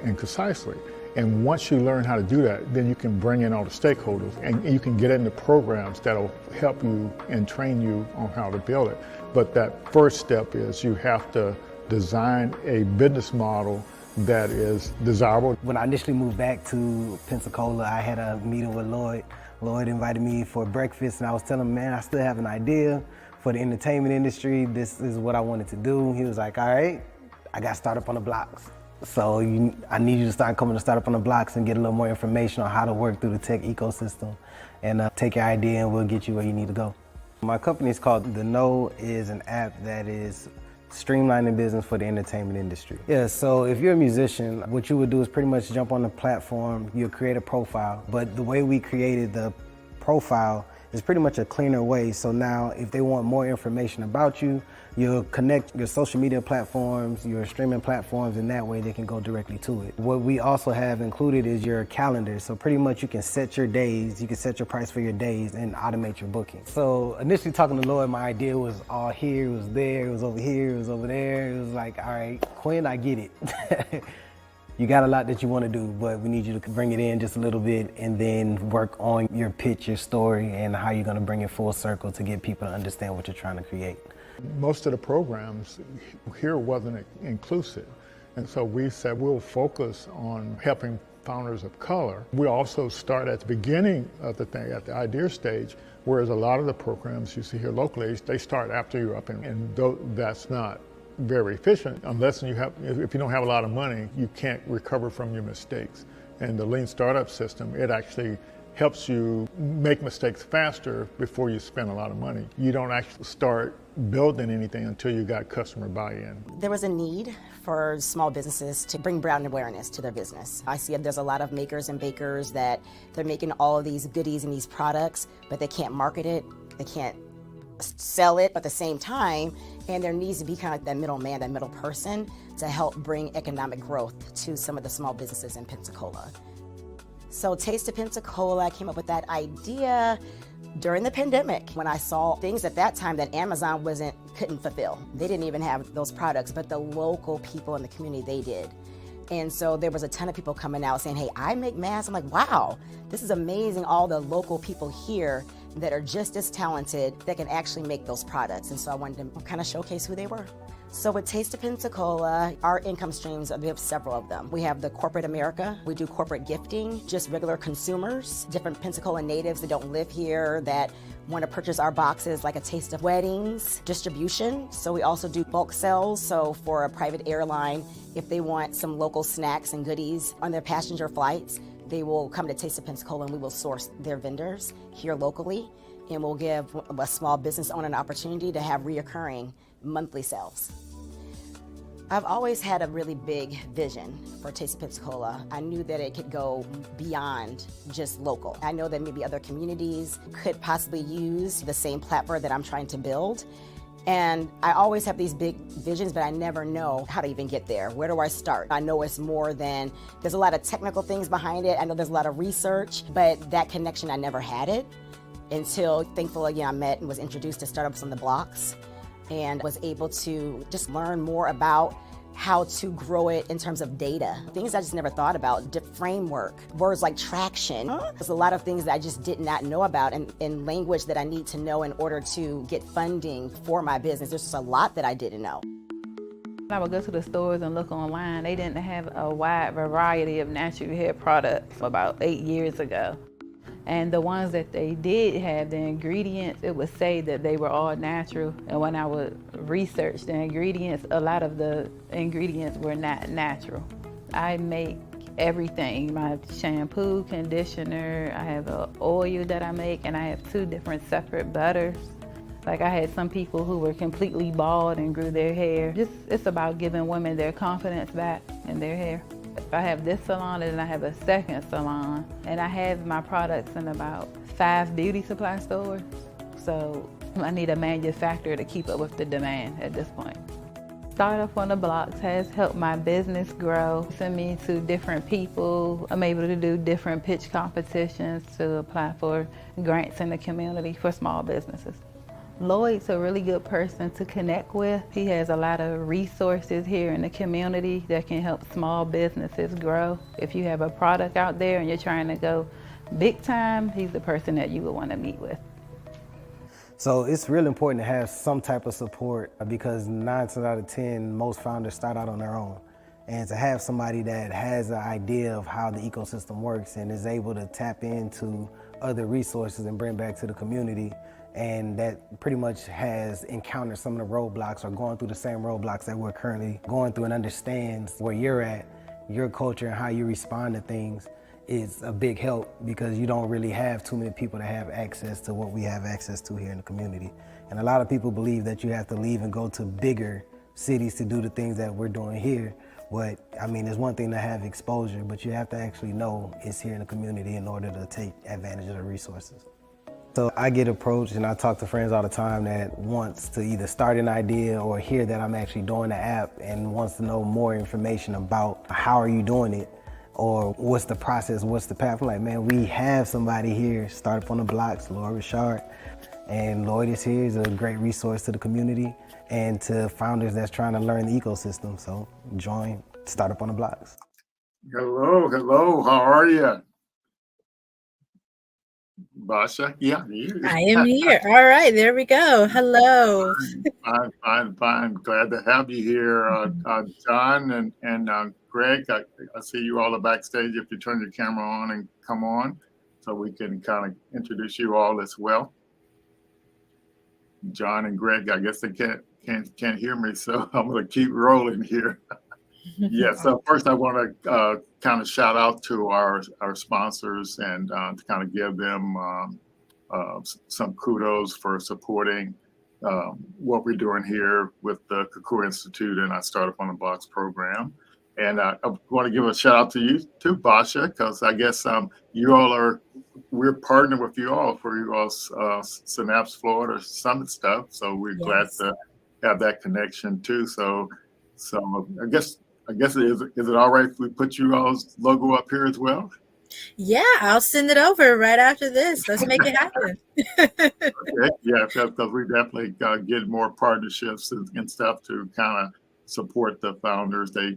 and concisely. And once you learn how to do that, then you can bring in all the stakeholders and you can get into programs that'll help you and train you on how to build it. But that first step is you have to design a business model that is desirable. When I initially moved back to Pensacola, I had a meeting with Lloyd. Lloyd invited me for breakfast and I was telling him, man, I still have an idea for the entertainment industry. This is what I wanted to do. He was like, all right, I got Startup on the Blocks. So I need you to start coming to Startup on the Blocks and get a little more information on how to work through the tech ecosystem and take your idea and we'll get you where you need to go. My company is called The Know, is an app that is streamlining business for the entertainment industry. Yeah, so if you're a musician, what you would do is pretty much jump on the platform, you'll create a profile, but the way we created the profile is pretty much a cleaner way. So now if they want more information about you, you'll connect your social media platforms, your streaming platforms, and that way they can go directly to it. What we also have included is your calendar. So pretty much you can set your days, you can set your price for your days and automate your booking. So initially talking to Lloyd, my idea was all here, it was there, it was over here, it was over there. It was like, all right, Quinn, I get it. You got a lot that you want to do, but we need you to bring it in just a little bit and then work on your pitch, your story, and how you're going to bring it full circle to get people to understand what you're trying to create. Most of the programs here wasn't inclusive, and so we said we'll focus on helping founders of color. We also start at the beginning of the thing, at the idea stage, whereas a lot of the programs you see here locally, they start after you're up, and that's not very efficient unless if you don't have a lot of money, you can't recover from your mistakes. And the lean startup system, it actually helps you make mistakes faster before you spend a lot of money. You don't actually start building anything until you got customer buy-in. There was a need for small businesses to bring brand awareness to their business. I see there's a lot of makers and bakers that they're making all of these goodies and these products, but they can't market it, they can't sell it at the same time, and there needs to be kind of that middleman, that middle person to help bring economic growth to some of the small businesses in Pensacola. So Taste of Pensacola, I came up with that idea during the pandemic when I saw things at that time that Amazon couldn't fulfill. They didn't even have those products, but the local people in the community, they did. And so there was a ton of people coming out saying, hey, I make masks. I'm like, wow, this is amazing. All the local people here that are just as talented that can actually make those products. And so I wanted to kind of showcase who they were. So with Taste of Pensacola, our income streams, we have several of them. We have the corporate America, we do corporate gifting, just regular consumers, different Pensacola natives that don't live here that want to purchase our boxes, like a taste of weddings, distribution. So we also do bulk sales. So for a private airline, if they want some local snacks and goodies on their passenger flights, they will come to Taste of Pensacola and we will source their vendors here locally. And we'll give a small business owner an opportunity to have reoccurring monthly sales. I've always had a really big vision for Taste of Pensacola. I knew that it could go beyond just local. I know that maybe other communities could possibly use the same platform that I'm trying to build. And I always have these big visions, but I never know how to even get there. Where do I start? I know it's more than, there's a lot of technical things behind it. I know there's a lot of research, but that connection, I never had it until, thankfully, I met and was introduced to Startups on the Blocks and was able to just learn more about how to grow it in terms of data. Things I just never thought about, framework, words like traction. There's a lot of things that I just did not know about in language that I need to know in order to get funding for my business. There's just a lot that I didn't know. I would go to the stores and look online. They didn't have a wide variety of natural hair products about 8 years ago. And the ones that they did have, the ingredients, it would say that they were all natural. And when I would research the ingredients, a lot of the ingredients were not natural. I make everything, my shampoo, conditioner, I have an oil that I make, and I have 2 different separate butters. Like I had some people who were completely bald and grew their hair. It's about giving women their confidence back in their hair. I have this salon and then I have a second salon, and I have my products in about 5 beauty supply stores. So I need a manufacturer to keep up with the demand at this point. Startup on the Blocks has helped my business grow. Send me to different people. I'm able to do different pitch competitions to apply for grants in the community for small businesses. Lloyd's a really good person to connect with. He has a lot of resources here in the community that can help small businesses grow. If you have a product out there and you're trying to go big time, he's the person that you would want to meet with. So it's really important to have some type of support because 9 times out of 10, most founders start out on their own. And to have somebody that has an idea of how the ecosystem works and is able to tap into other resources and bring back to the community, and that pretty much has encountered some of the roadblocks or going through the same roadblocks that we're currently going through and understands where you're at, your culture and how you respond to things, is a big help because you don't really have too many people that have access to what we have access to here in the community. And a lot of people believe that you have to leave and go to bigger cities to do the things that we're doing here. But I mean, it's one thing to have exposure, but you have to actually know it's here in the community in order to take advantage of the resources. So I get approached and I talk to friends all the time that wants to either start an idea or hear that I'm actually doing the app and wants to know more information about how are you doing it or what's the process, what's the path. I'm like, man, we have somebody here, Startup on the Blocks, Lloyd Richard. And Lloyd is here, he's a great resource to the community and to founders that's trying to learn the ecosystem. So join Startup on the Blocks. Hello, how are you? Basha? Yeah. I am here. All right, there we go. Hello. Fine. Glad to have you here, John and Greg. I see you all are backstage. If you turn your camera on and come on, so we can kind of introduce you all as well. John and Greg, I guess they can't hear me, so I'm going to keep rolling here. Yeah. So first, I want to kind of shout out to our sponsors and to kind of give them some kudos for supporting what we're doing here with the Kakura Institute and our Startup on the Blocks program. And I want to give a shout out to you too, Basha, because I guess we're partnering with you all for your all's Synapse Florida Summit stuff. So we're glad to have that connection too. So I guess is it all right if we put you all's logo up here as well? Yeah, I'll send it over right after this. Let's make it happen. Okay. Yeah, because we definitely get more partnerships and stuff to kind of support the founders. They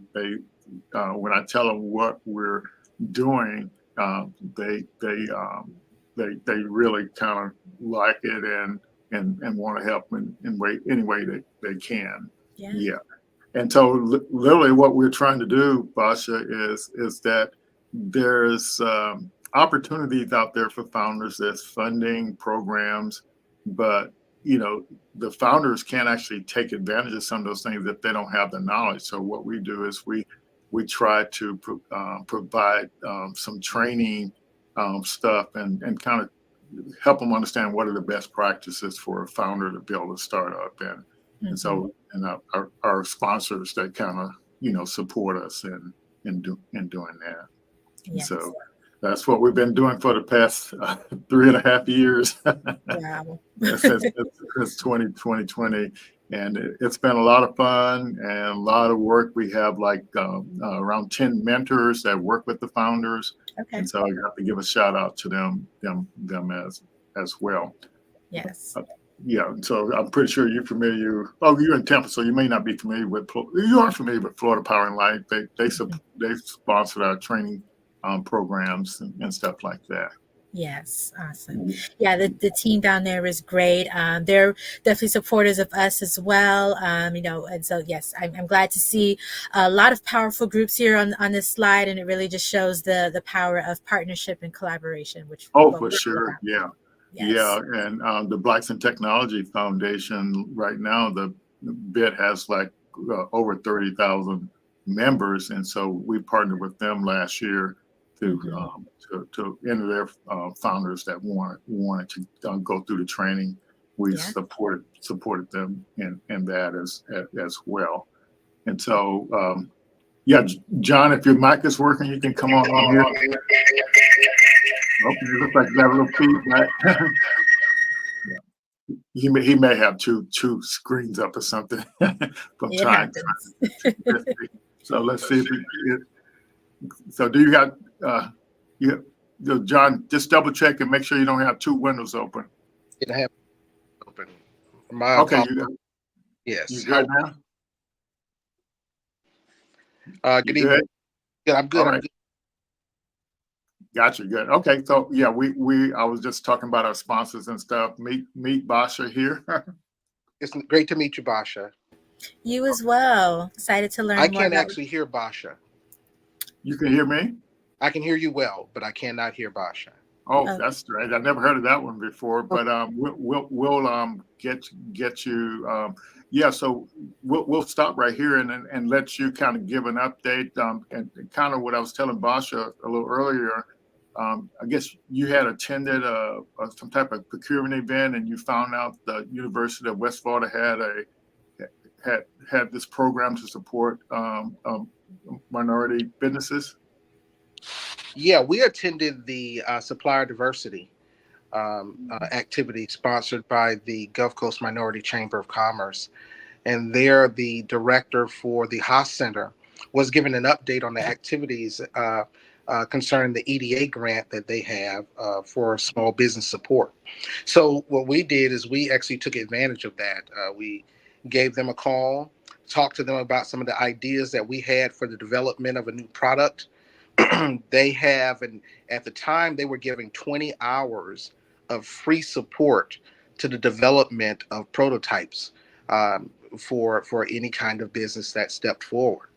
when I tell them what we're doing, they really kind of like it and want to help in any way they can. Yeah. And so literally what we're trying to do, Basha, is that there's opportunities out there for founders. There's funding programs, but the founders can't actually take advantage of some of those things if they don't have the knowledge. So what we do is we try to provide some training stuff and kind of help them understand what are the best practices for a founder to be able to start up and so our sponsors that kind of support us in doing that. Yes. So that's what we've been doing for the past 3.5 years. Wow. since 2020. And it's been a lot of fun and a lot of work. We have like around 10 mentors that work with the founders. Okay. And so I have to give a shout out to them as well. Yes. Yeah, so I'm pretty sure you're familiar. Oh, you're in Tampa, so you may not be familiar with. You are familiar with Florida Power and Light. They sponsored our training programs and stuff like that. Yes, awesome. Yeah, the team down there is great. They're definitely supporters of us as well. And so yes, I'm glad to see a lot of powerful groups here on this slide, and it really just shows the power of partnership and collaboration. Which for sure, about. Yeah. Yes. Yeah, and the Blacks in Technology Foundation right now, the BIT has like over 30,000 members, and so we partnered with them last year to enter their founders that wanted to go through the training. We supported them in that as well. And so, John, if your mic is working, you can come on here. Okay, it looks like you got a little feedback. He may have two screens up or something from trying. So let's see if so do you got John, just double check and make sure you don't have two windows open. I have open. My Okay, apologies. you Yes. good now? You Good evening. good? Good. I'm good. All I'm right. good. Gotcha. Good. Okay. So yeah, I was just talking about our sponsors and stuff. Meet Basha here. It's great to meet you, Basha. You as well. Excited to I learn more can't about. actually hear Basha. You can hear me? I can hear you well, but I cannot hear Basha. Oh, Oh, that's strange. I never heard of that one before. Oh, But we'll get you. Yeah. So we'll stop right here and let you kind of give an update. And kind of what I was telling Basha a little earlier. I guess you had attended some type of procurement event, and you found out the University of West Florida had this program to support minority businesses. yeah, we attended the supplier diversity activity sponsored by the Gulf Coast Minority Chamber of Commerce. And there, the director for the Haas Center was given an update on the activities concerning the EDA grant that they have for small business support. So what we did is we actually took advantage of that. We gave them a call, talked to them about some of the ideas that we had for the development of a new product. They have, and at the time they were giving 20 hours of free support to the development of prototypes for any kind of business that stepped forward.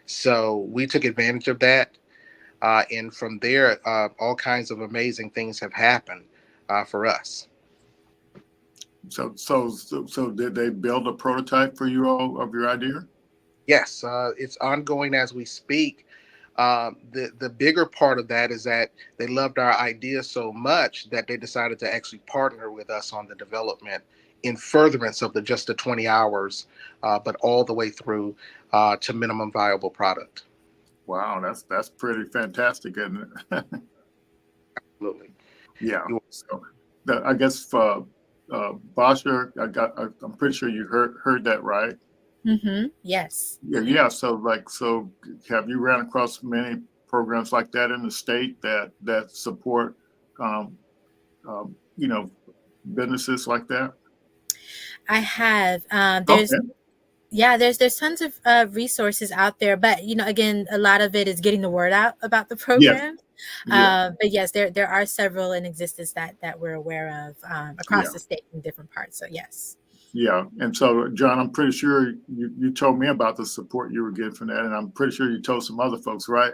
So we took advantage of that, and from there, all kinds of amazing things have happened for us. So did they build a prototype for you all of your idea? Yes, it's ongoing as we speak. The bigger part of that is that they loved our idea so much that they decided to actually partner with us on the development in furtherance of the just the 20 hours, but all the way through to minimum viable product. Wow, that's pretty fantastic, isn't it? Absolutely. Yeah. You- So I guess for Basha, I'm pretty sure you heard that right. mm-hmm. Yes. Yeah. So have you ran across many programs like that in the state that support um, you know, businesses like that? I have. There's Okay. Yeah, there's tons of resources out there, but again, a lot of it is getting the word out about the Yes. program. Yeah. But yes, there are several in existence that we're aware of across Yeah. the state in different parts. So yes. Yeah. And so, John, I'm pretty sure you told me about the support you were getting from that, and I'm pretty sure you told some other folks, right?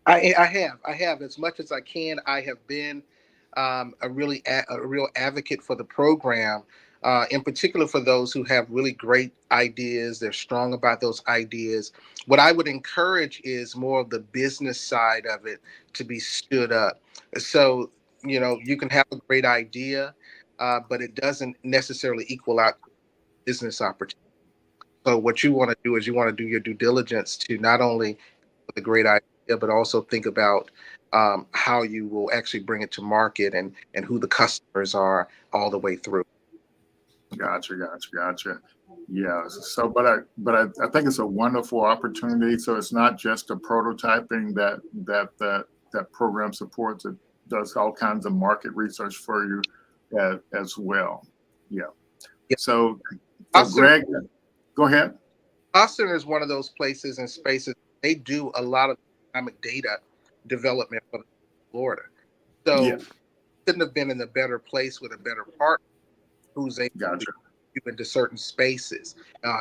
I have as much as I can. I have been a real advocate for the program, in particular for those who have really great ideas. They're strong about those ideas. What I would encourage is more of the business side of it to be stood up. So you can have a great idea, but it doesn't necessarily equal out business opportunity. So what you want to do is you want to do your due diligence to not only with a great idea, but also think about how you will actually bring it to market and who the customers are all the way through. Gotcha. Yeah. So, I think it's a wonderful opportunity. So it's not just a prototyping that program supports. It does all kinds of market research for you as well. Yeah. Yeah. So Austin, Greg, go ahead. Austin is one of those places and spaces. They do a lot of economic data development for Florida. Yeah. So couldn't have been in a better place with a better partner who's able to Gotcha. move into certain spaces,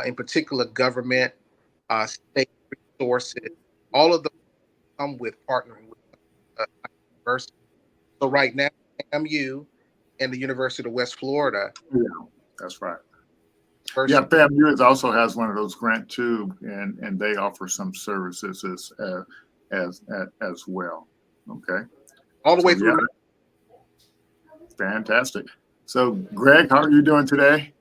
in particular government, state resources. All of those come with partnering with university. So right now, AMU and the University of West Florida. Yeah. That's right. Yeah, University, FAMU also has one of those grant too, and they offer some services as well. Okay. all the way So through. yeah, fantastic. So Greg, how are you doing today?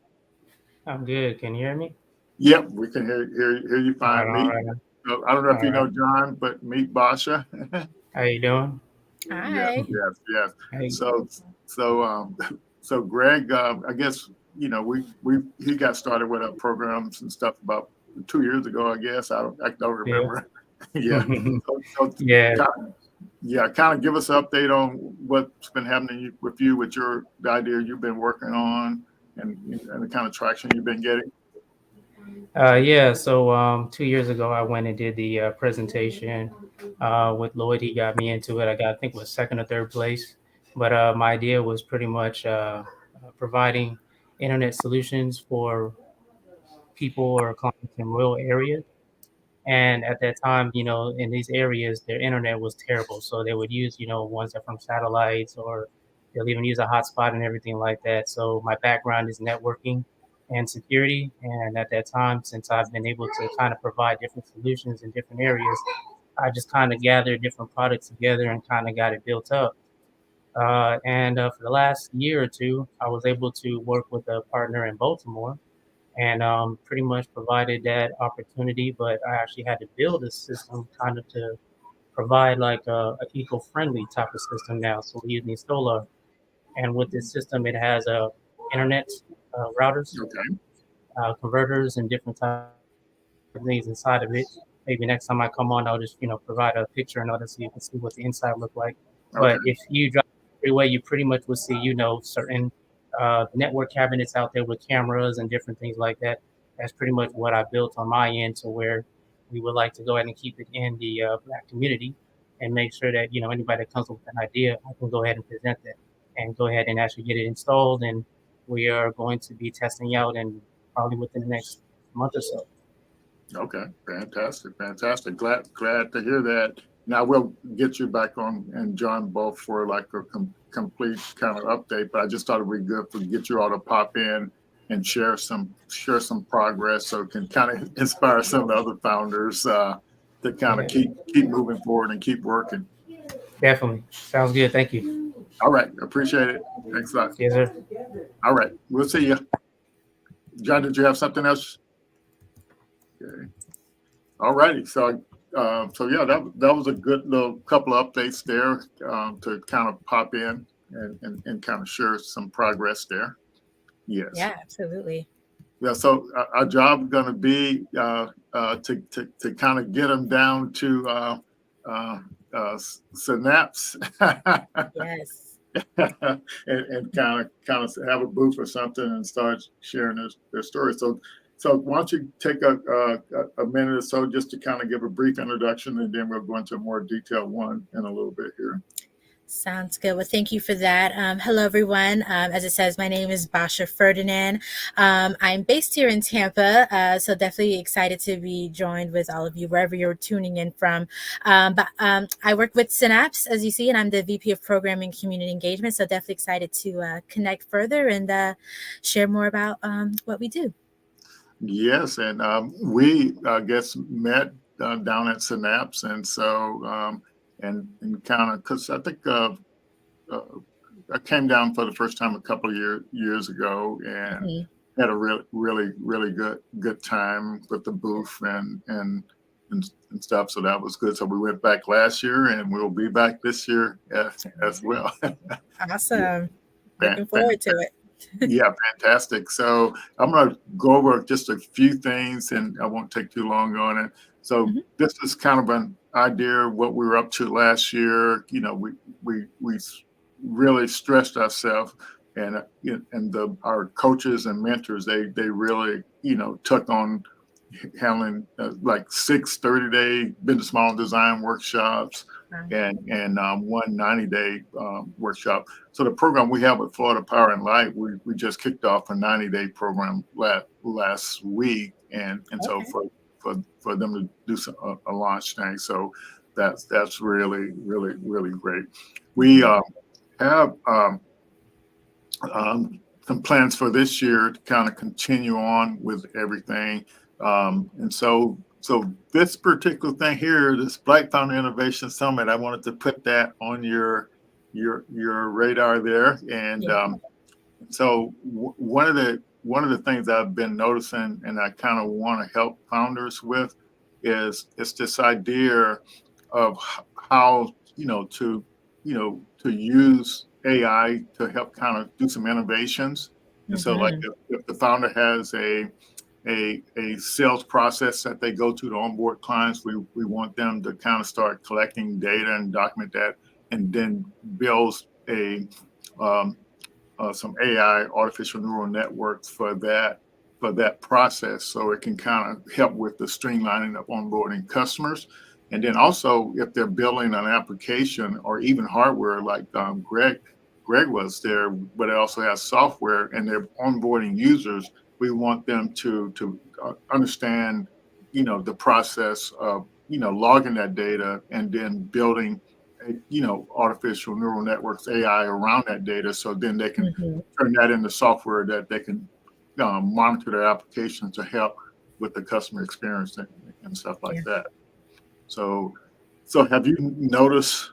I'm good. Can you hear me? Yep, we can hear you All right, fine. all Meet. right, So I don't know if all you right. know John, but meet Basha. How you doing? Yes, Hi. yes. Hey, So Greg, I guess we he got started with our programs and stuff about 2 years ago. I guess I don't yeah. remember. Yeah. So Yeah. kind of give us an update on what's been happening with you with the idea you've been working on. and the kind of traction you've been getting? Yeah, so 2 years ago, I went and did the presentation with Lloyd. He got me into it. I got, I think, it was second or third place. But my idea was pretty much providing internet solutions for people or clients in rural areas. And at that time, in these areas, their internet was terrible. So they would use, ones that from satellites, or they'll even use a hotspot and everything like that. So my background is networking and security. And at that time, since I've been able to kind of provide different solutions in different areas, I just kind of gathered different products together and kind of got it built up. And for the last year or two, I was able to work with a partner in Baltimore and pretty much provided that opportunity. But I actually had to build a system kind of to provide like a eco-friendly type of system now. So we're using solar, and with this system, it has internet routers, Okay. converters, and different types things inside of it. Maybe next time I come on, I'll just provide a picture in order so you can see what the inside look like. Okay. But if you drive the freeway, you pretty much will see certain network cabinets out there with cameras and different things like that. That's pretty much what I built on my end, to where we would like to go ahead and keep it in the Black community and make sure that anybody that comes up with an idea, I can go ahead and present that and go ahead and actually get it installed. And we are going to be testing out and probably within the next month or so. Okay, fantastic. Glad to hear that. Now we'll get you back on and John both for like a complete kind of update. But I just thought it'd be good to get you all to pop in and share some progress, so it can kind of inspire some of the other founders to kind of keep moving forward and keep working. Definitely, sounds good. Thank you. All right, appreciate it. Thanks a lot. Yes, sir. All right, we'll see you. John, did you have something else? Okay. All righty. So yeah, that was a good little couple of updates there to kind of pop in and kind of share some progress there. Yes. Yeah, absolutely. Yeah. So our job is going to be to kind of get them down to Synapse. Yes. and kind of have a booth or something and start sharing their stories. So why don't you take a minute or so just to kind of give a brief introduction, and then we'll go into a more detailed one in a little bit here. Sounds good. Well, thank you for that. Hello, everyone. As it says, my name is Basha Ferdinand. I'm based here in Tampa, so definitely excited to be joined with all of you wherever you're tuning in from. But I work with Synapse, as you see, and I'm the VP of Program and Community Engagement, so definitely excited to connect further and share more about what we do. Yes, and we I guess met down at Synapse, and so and kind of because I think I came down for the first time a couple of years ago, and had a really good time with the booth and stuff. So that was good. So we went back last year, and we'll be back this year as well. Awesome. Looking forward to it. Yeah, fantastic. So I'm going to go over just a few things, and I won't take too long on it. So this is kind of an idea of what we were up to last year. We really stressed ourselves, and our coaches and mentors, they really took on handling like 6 30-day business model design workshops and one 90-day workshop. So the program we have with Florida Power and Light, we just kicked off a 90-day program last week, and so for them to do a launch thing. So that's really great. We have some plans for this year to kind of continue on with everything. And so this particular thing here, this Black Founder Innovation Summit, I wanted to put that on your radar there. And so one of the things I've been noticing, and I kind of want to help founders with, is this idea of how to use AI to help kind of do some innovations. And so like if the founder has a sales process that they go to onboard clients, we want them to kind of start collecting data and document that, and then build some AI, artificial neural networks for that process, so it can kind of help with the streamlining of onboarding customers. And then also, if they're building an application or even hardware, like Greg was there, but it also has software, and they're onboarding users, we want them to understand, the process of, logging that data and then building, artificial neural networks, AI, around that data, so then they can Mhm. turn that into software that they can monitor their applications to help with the customer experience and stuff like Yeah. that. So, have you noticed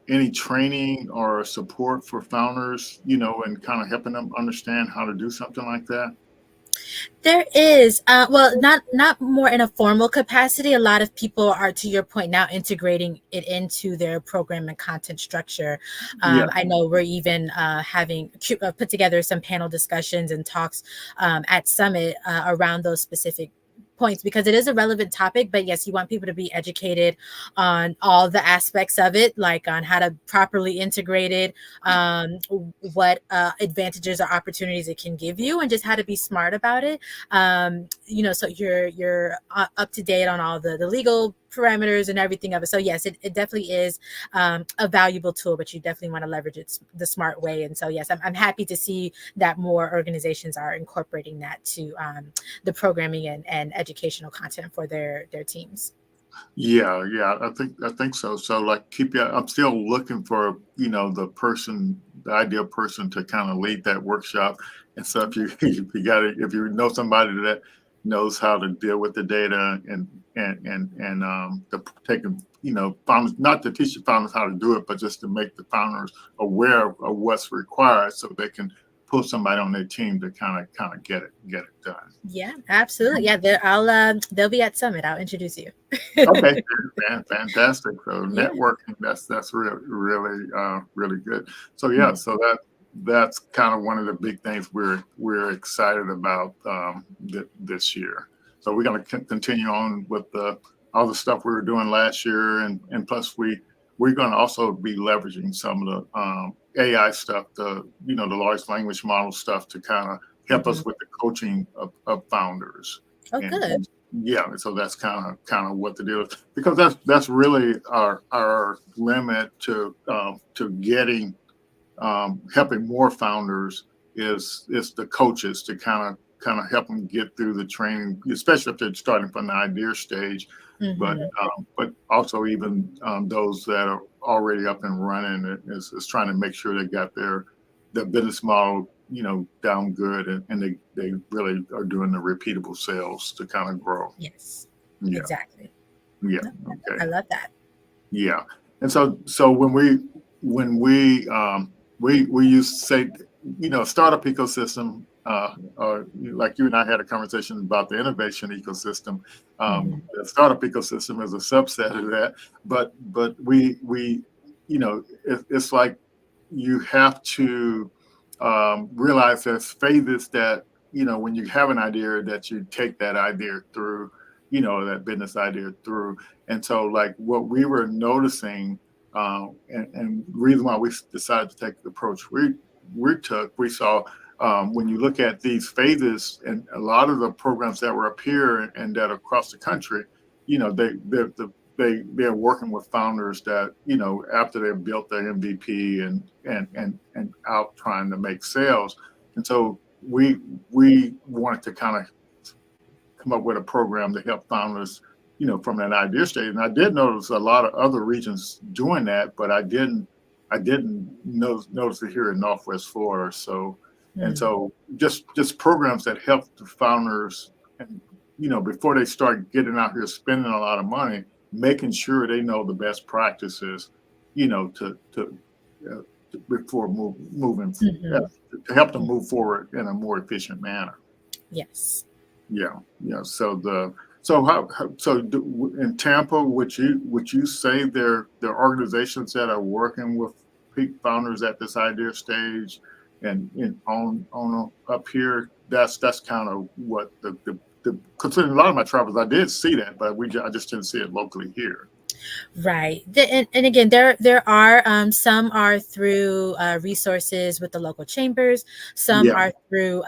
any training or support for founders, and kind of helping them understand how to do something like that? There is, well, not more in a formal capacity. A lot of people are, to your point, now integrating it into their program and content structure. Yeah. I know we're even having put together some panel discussions and talks at Summit around those specific points, because it is a relevant topic. But yes, you want people to be educated on all the aspects of it, like on how to properly integrate it, what advantages or opportunities it can give you, and just how to be smart about it. So you're up to date on all the legal parameters and everything of it. So yes, it definitely is a valuable tool, but you definitely want to leverage it the smart way. And so yes, I'm happy to see that more organizations are incorporating that to the programming and educational content for their teams. Yeah, yeah, I think so. So like I'm still looking for, the ideal person to kind of lead that workshop. And so if you know somebody that knows how to deal with the data and the taking, founders, not to teach the founders how to do it, but just to make the founders aware of what's required, so they can pull somebody on their team to kind of get it done. Yeah, absolutely. Yeah, they'll be at Summit. I'll introduce you. Okay, fantastic. So Yeah. networking, that's really good. So yeah, so that's kind of one of the big things we're excited about this year. So we're going to continue on with all the stuff we were doing last year, and plus we're going to also be leveraging some of the AI stuff, the large language model stuff, to kind of help us with the coaching of founders. Oh, And good. yeah, so that's kind of what the deal is, because that's really our limit to getting helping more founders is the coaches, to kind of help them get through the training, especially if they're starting from the idea stage, but Mhm. but also even those that are already up and running, is trying to make sure they got their business model, down good, and they really are doing the repeatable sales to kind of grow. Yes, Yeah, exactly. yeah, No, I okay, love that. yeah. And so when we used to say, startup ecosystem, or like you and I had a conversation about the innovation ecosystem. Mhm. The startup ecosystem is a subset of that, but we it's like you have to realize there's phases that, when you have an idea, that you take that idea through, that business idea through. And so, like, what we were noticing, and reason why we decided to take the approach we saw, when you look at these phases, and a lot of the programs that were up here and that are across the country, they're working with founders that, after they've built their MVP and out trying to make sales. And so we wanted to kind of come up with a program to help founders, from that idea stage. And I did notice a lot of other regions doing that, but I didn't notice it here in Northwest Florida. So, and Mm. so just programs that help the founders, and, before they start getting out here spending a lot of money, making sure they know the best practices, uh, before moving, Mhm. to help them move forward in a more efficient manner. Yes. Yeah, yeah. In Tampa, would you say there are organizations that are working with peak founders at this idea stage, and on up here? That's kind of what the considering a lot of my travels, I did see that, but I just didn't see it locally here. Right. And again, there are some are through resources with the local chambers. Some Yeah. are through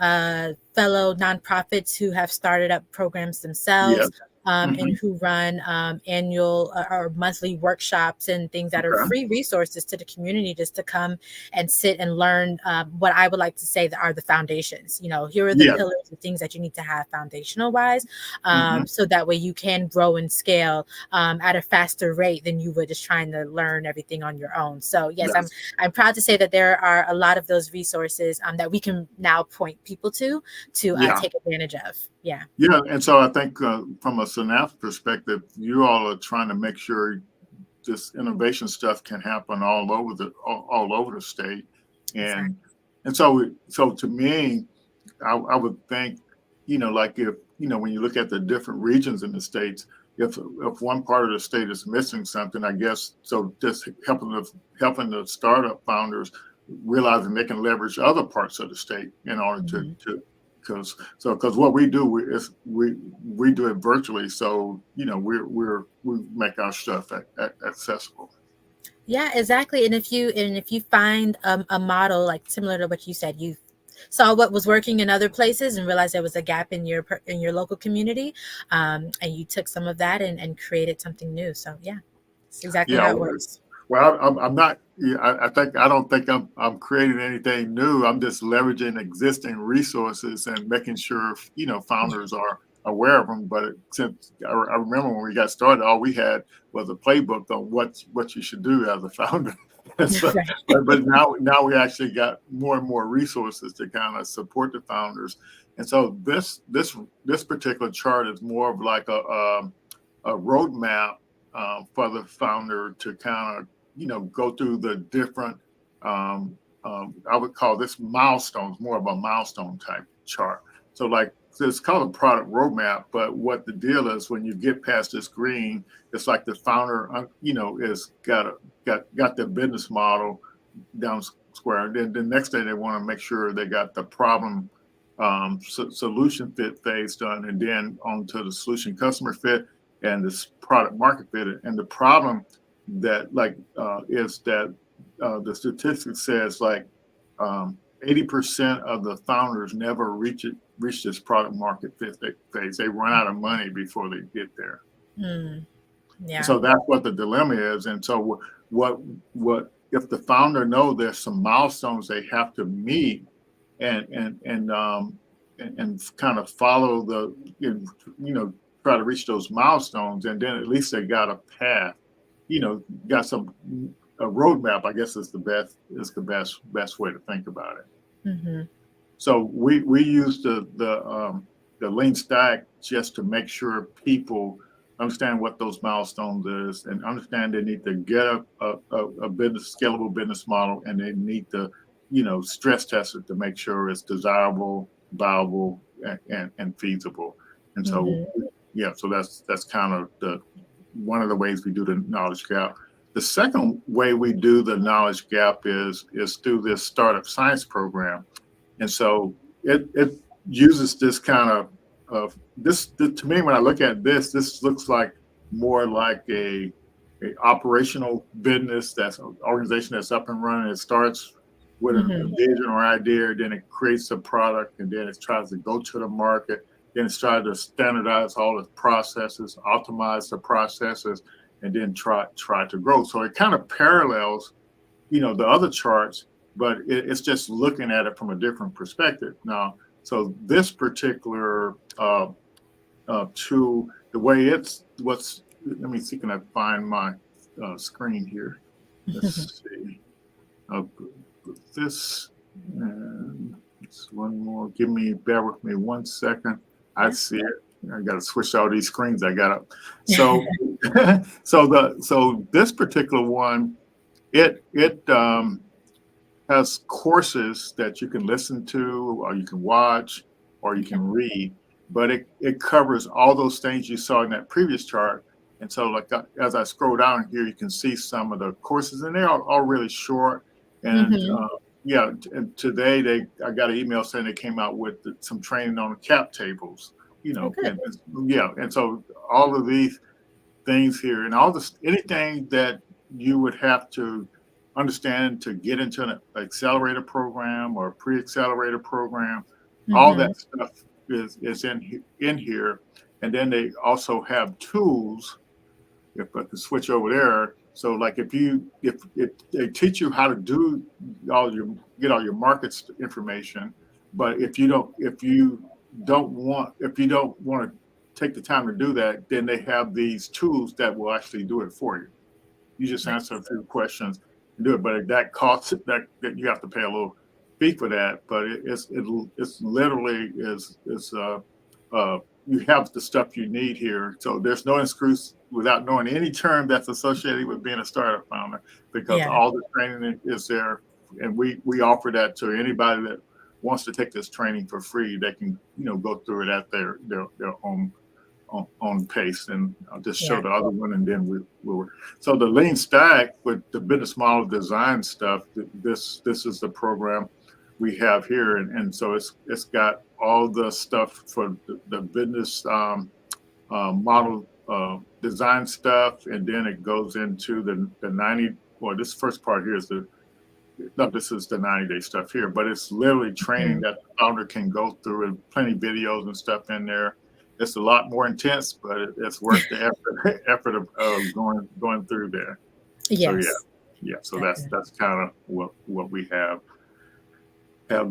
fellow nonprofits who have started up programs Yeah. themselves. And Hmm. who run annual or monthly workshops and things that are Okay. free resources to the community just to come and sit and learn what I would like to say that are the foundations. You know, here are the Yeah. pillars, the things that you need to have foundational wise, Hmm. so that way you can grow and scale at a faster rate than you would just trying to learn everything on your own. So yes, Yes. I'm proud to say that there are a lot of those resources that we can now point people to Yeah. take advantage of. Yeah. Yeah. And so I think from a Synapse perspective, you all are trying to make sure this innovation stuff can happen all over the state, and Exactly. so to me, I would think, like if when you look at the different regions in the states, if one part of the state is missing something, I guess so just helping the startup founders realizing they can leverage other parts of the state in order Mhm. to because what we do is we do it virtually, so we make our stuff accessible. Yeah, exactly. And if you find a model like similar to what you said, you saw what was working in other places and realized there was a gap in your local community, and you took some of that and created something new. So yeah, it's exactly Yeah, how it works. well, I'm not. Yeah, I don't think I'm creating anything new. I'm just leveraging existing resources and making sure founders are aware of them. But since I remember when we got started, all we had was a playbook on what you should do as a founder. And so, Right. but now we actually got more and more resources to kind of support the founders. And so this particular chart is more of like a roadmap for the founder to kind of go through the different I would call this milestones, more of a milestone type chart. So it's called a product roadmap, but what the deal is when you get past this green, it's like the founder is got the business model down square. Then the next day they want to make sure they got the problem solution fit phase done, and then on to the solution customer fit and this product market fit. And the problem that is that the statistics says 80% of the founders never reach this product market fit phase. They run out of money before they get there. Hmm. And Yeah. so that's what the dilemma is. And so what if the founder know there's some milestones they have to meet and kind of follow try to reach those milestones, and then at least they got a path, got some a roadmap, I guess is the best way to think about it. Hmm. So we use the lean stack just to make sure people understand what those milestones is and understand they need to get a business scalable business model, and they need to stress test it to make sure it's desirable, viable, and feasible. And so Hmm. yeah, so that's kind of the one of the ways we do the knowledge gap. The second way we do the knowledge gap is through this startup science program. And so it uses this kind of to me, when I look at this looks like more like a operational business, that's an organization that's up and running. It starts with a Hmm. vision or idea, then it creates a product, and then it tries to go to the market. Then it's trying to standardize all the processes, optimize the processes, and then try to grow. So it kind of parallels the other charts, but it's just looking at it from a different perspective. Now, so this particular tool, the way let me see, can I find my screen here? Let's see. I'll put this, and it's one more. Bear with me 1 second. I Yeah. see it. I got to switch all these screens I got up. So, so this particular one, it has courses that you can listen to, or you can watch, or you Okay. can read, but it covers all those things you saw in that previous chart. And so as I scroll down here, you can see some of the courses, and they're all really short. And Hmm. yeah, and today I got an email saying they came out with some training on cap tables, Oh, good. and yeah, and so all of these things here, and all this, anything that you would have to understand to get into an accelerator program or pre-accelerator program, all Mm-hmm. that stuff is in here. And then they also have tools, if I could switch over there. So like if they teach you how to do get all your markets information, but if you don't want to take the time to do that, then they have these tools that will actually do it for you. You just answer a few questions and do it, but that costs that you have to pay a little fee for that. But it's literally you have the stuff you need here. So there's no excuse without knowing any term that's associated with being a startup founder, because Yeah. all the training is there, and we offer that to anybody that wants to take this training for free. They can go through it at their own pace, and I'll just show Yeah. the other one, and then we'll. So the Lean Stack with the business model design stuff. This is the program we have here, and so it's got all the stuff for the business model design stuff, and then it goes into the 90. Well, this first part here is this is the 90-day stuff here, but it's literally training that the founder can go through, and plenty of videos and stuff in there. It's a lot more intense, but it's worth the effort of going through there. Yes. So yeah. So that's kind of what we have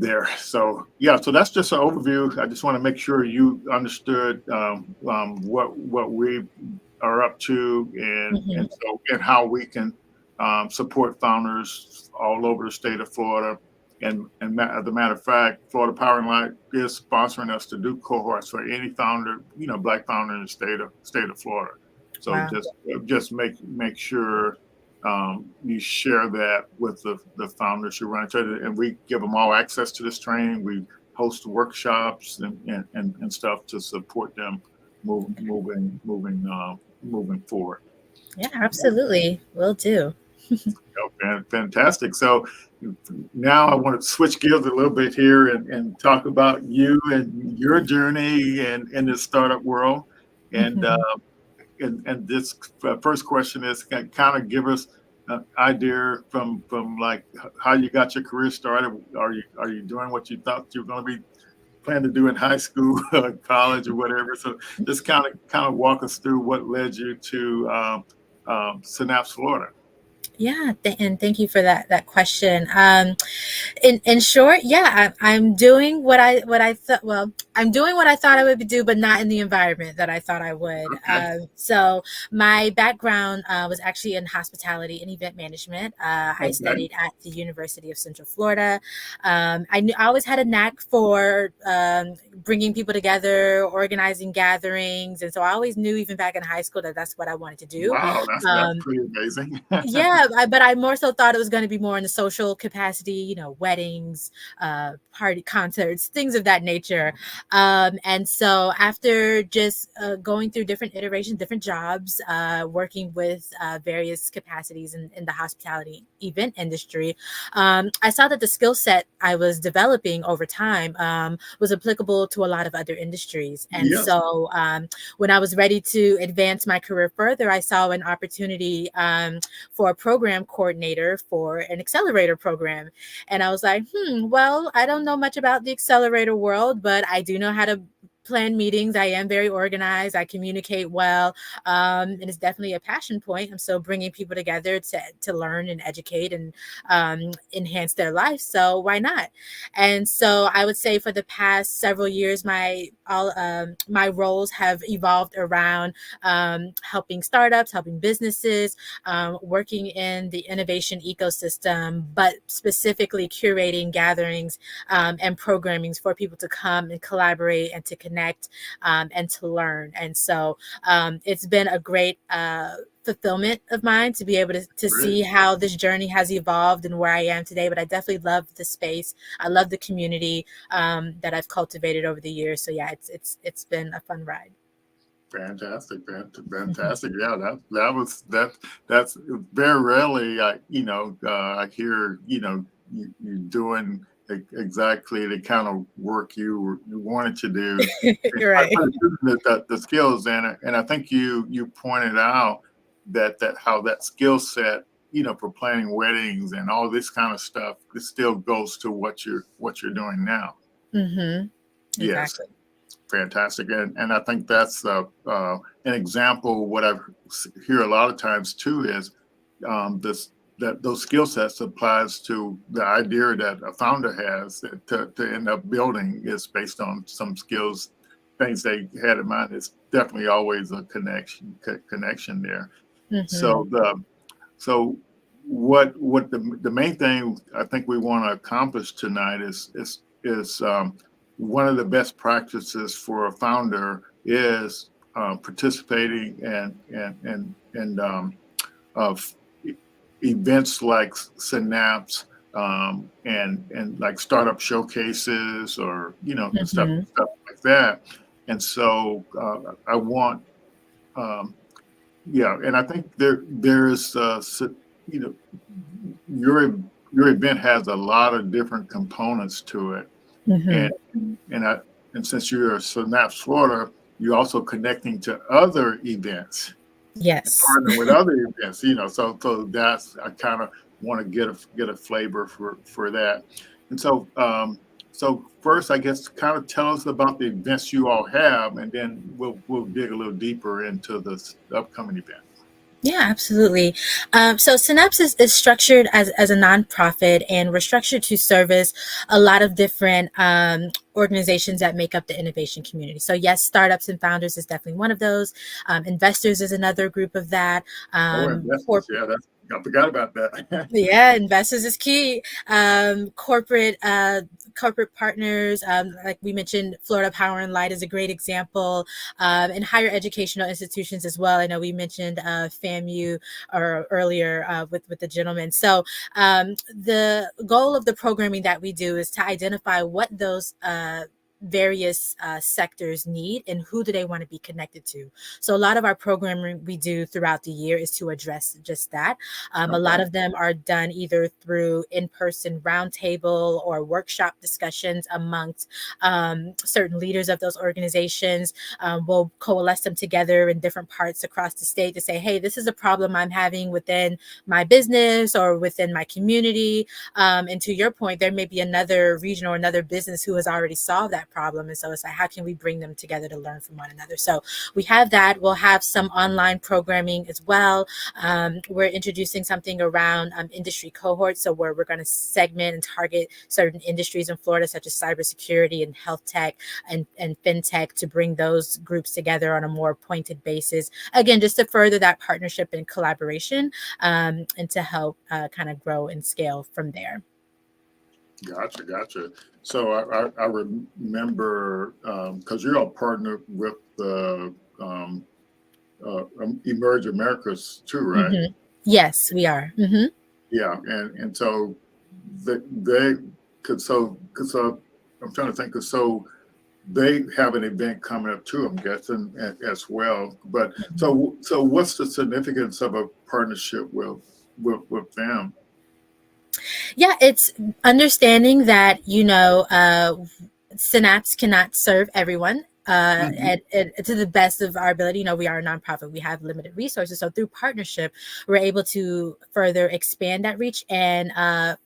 there. So yeah. So that's just an overview. I just want to make sure you understood what we are up to, and how we can support founders all over the state of Florida. And as a matter of fact, Florida Power and Light is sponsoring us to do cohorts for any founder, Black founder in the state of Florida. So Wow. just make sure you share that with the founders who run it, and we give them all access to this training. We host workshops and stuff to support them moving forward. Yeah, absolutely. Will do. Fantastic. So now I want to switch gears a little bit here and talk about you and your journey in this startup world. And and this first question is, kind of give us an idea from like how you got your career started. Are you doing what you thought you were going to be planning to do in high school, college, or whatever? So just kind of walk us through what led you to Synapse, Florida. Yeah, and thank you for that question. In short, yeah, I'm doing what I thought. Well, I'm doing what I thought I would do, but not in the environment that I thought I would. Okay. So my background was actually in hospitality and event management. I studied at the University of Central Florida. I always had a knack for bringing people together, organizing gatherings, and so I always knew, even back in high school, that that's what I wanted to do. Wow, that's pretty amazing. Yeah, but I more so thought it was going to be more in the social capacity, weddings, party concerts, things of that nature. And so after just going through different iterations, different jobs, working with various capacities in the hospitality event industry, I saw that the skill set I was developing over time was applicable to a lot of other industries. And Yes. so when I was ready to advance my career further, I saw an opportunity for a program coordinator for an accelerator program. And I was like, well, I don't know much about the accelerator world, but I do know how to plan meetings. I am very organized. I communicate well. And it's definitely a passion point. I'm still bringing people together to learn and educate and enhance their life. So why not? And so I would say for the past several years, my roles have evolved around helping startups, helping businesses, working in the innovation ecosystem, but specifically curating gatherings and programmings for people to come and collaborate and to connect and to learn. And so it's been a great fulfillment of mine to be able to see how this journey has evolved and where I am today. But I definitely love the space. I love the community that I've cultivated over the years. So yeah, it's been a fun ride. Fantastic. Yeah, that's very rarely I hear you doing exactly the kind of work you wanted to do. Right. The skills in it, and I think you pointed out that how that skill set, for planning weddings and all this kind of stuff, it still goes to what you're doing now. Mm-hmm. Yes, Exactly. fantastic, and I think that's an example. What I hear a lot of times too is this that those skill sets applies to the idea that a founder has to end up building is based on some skills, things they had in mind. It's definitely always a connection there. Mm-hmm. So what the main thing I think we want to accomplish tonight is one of the best practices for a founder is participating and of events like Synapse and like startup showcases or stuff Mm-hmm. like that. And so I want yeah, and I think there's you know your event has a lot of different components to it, Mm-hmm. and since you're Synapse Florida, you're also connecting to other events and Yes. partner with other events. So that's I kind of want to get a flavor for that, and so first I guess kind of tell us about the events you all have, and then we'll dig a little deeper into the upcoming event. Yeah, absolutely. So Synapse is structured as a nonprofit, and we're structured to service a lot of different organizations that make up the innovation community. So yes, startups and founders is definitely one of those. Investors is another group of that. Oh, investors, yeah, I forgot about that. Yeah, investors is key. Corporate partners, like we mentioned, Florida Power and Light is a great example, and higher educational institutions as well. I know we mentioned FAMU or earlier with the gentleman. So the goal of the programming that we do is to identify what those various sectors need and who do they want to be connected to. So a lot of our programming we do throughout the year is to address just that. A lot Okay. of them are done either through in-person roundtable or workshop discussions amongst certain leaders of those organizations. We'll coalesce them together in different parts across the state to say, hey, this is a problem I'm having within my business or within my community. And to your point, there may be another region or another business who has already solved that problem. And so it's like, how can we bring them together to learn from one another? So we have that. We'll have some online programming as well. We're introducing something around industry cohorts. So where we're going to segment and target certain industries in Florida, such as cybersecurity and health tech and fintech, to bring those groups together on a more pointed basis. Again, just to further that partnership and collaboration, and to help kind of grow and scale from there. Gotcha. So I remember because you're all partnered with the Emerge Americas too, right? Mm-hmm. Yes, we are. Mm-hmm. Yeah, and so they could so I'm trying to think of so they have an event coming up too, I'm guessing as well. But so what's the significance of a partnership with them? Yeah, it's understanding that, Synapse cannot serve everyone. Mhm. And to the best of our ability, we are a nonprofit. We have limited resources, so through partnership, we're able to further expand that reach and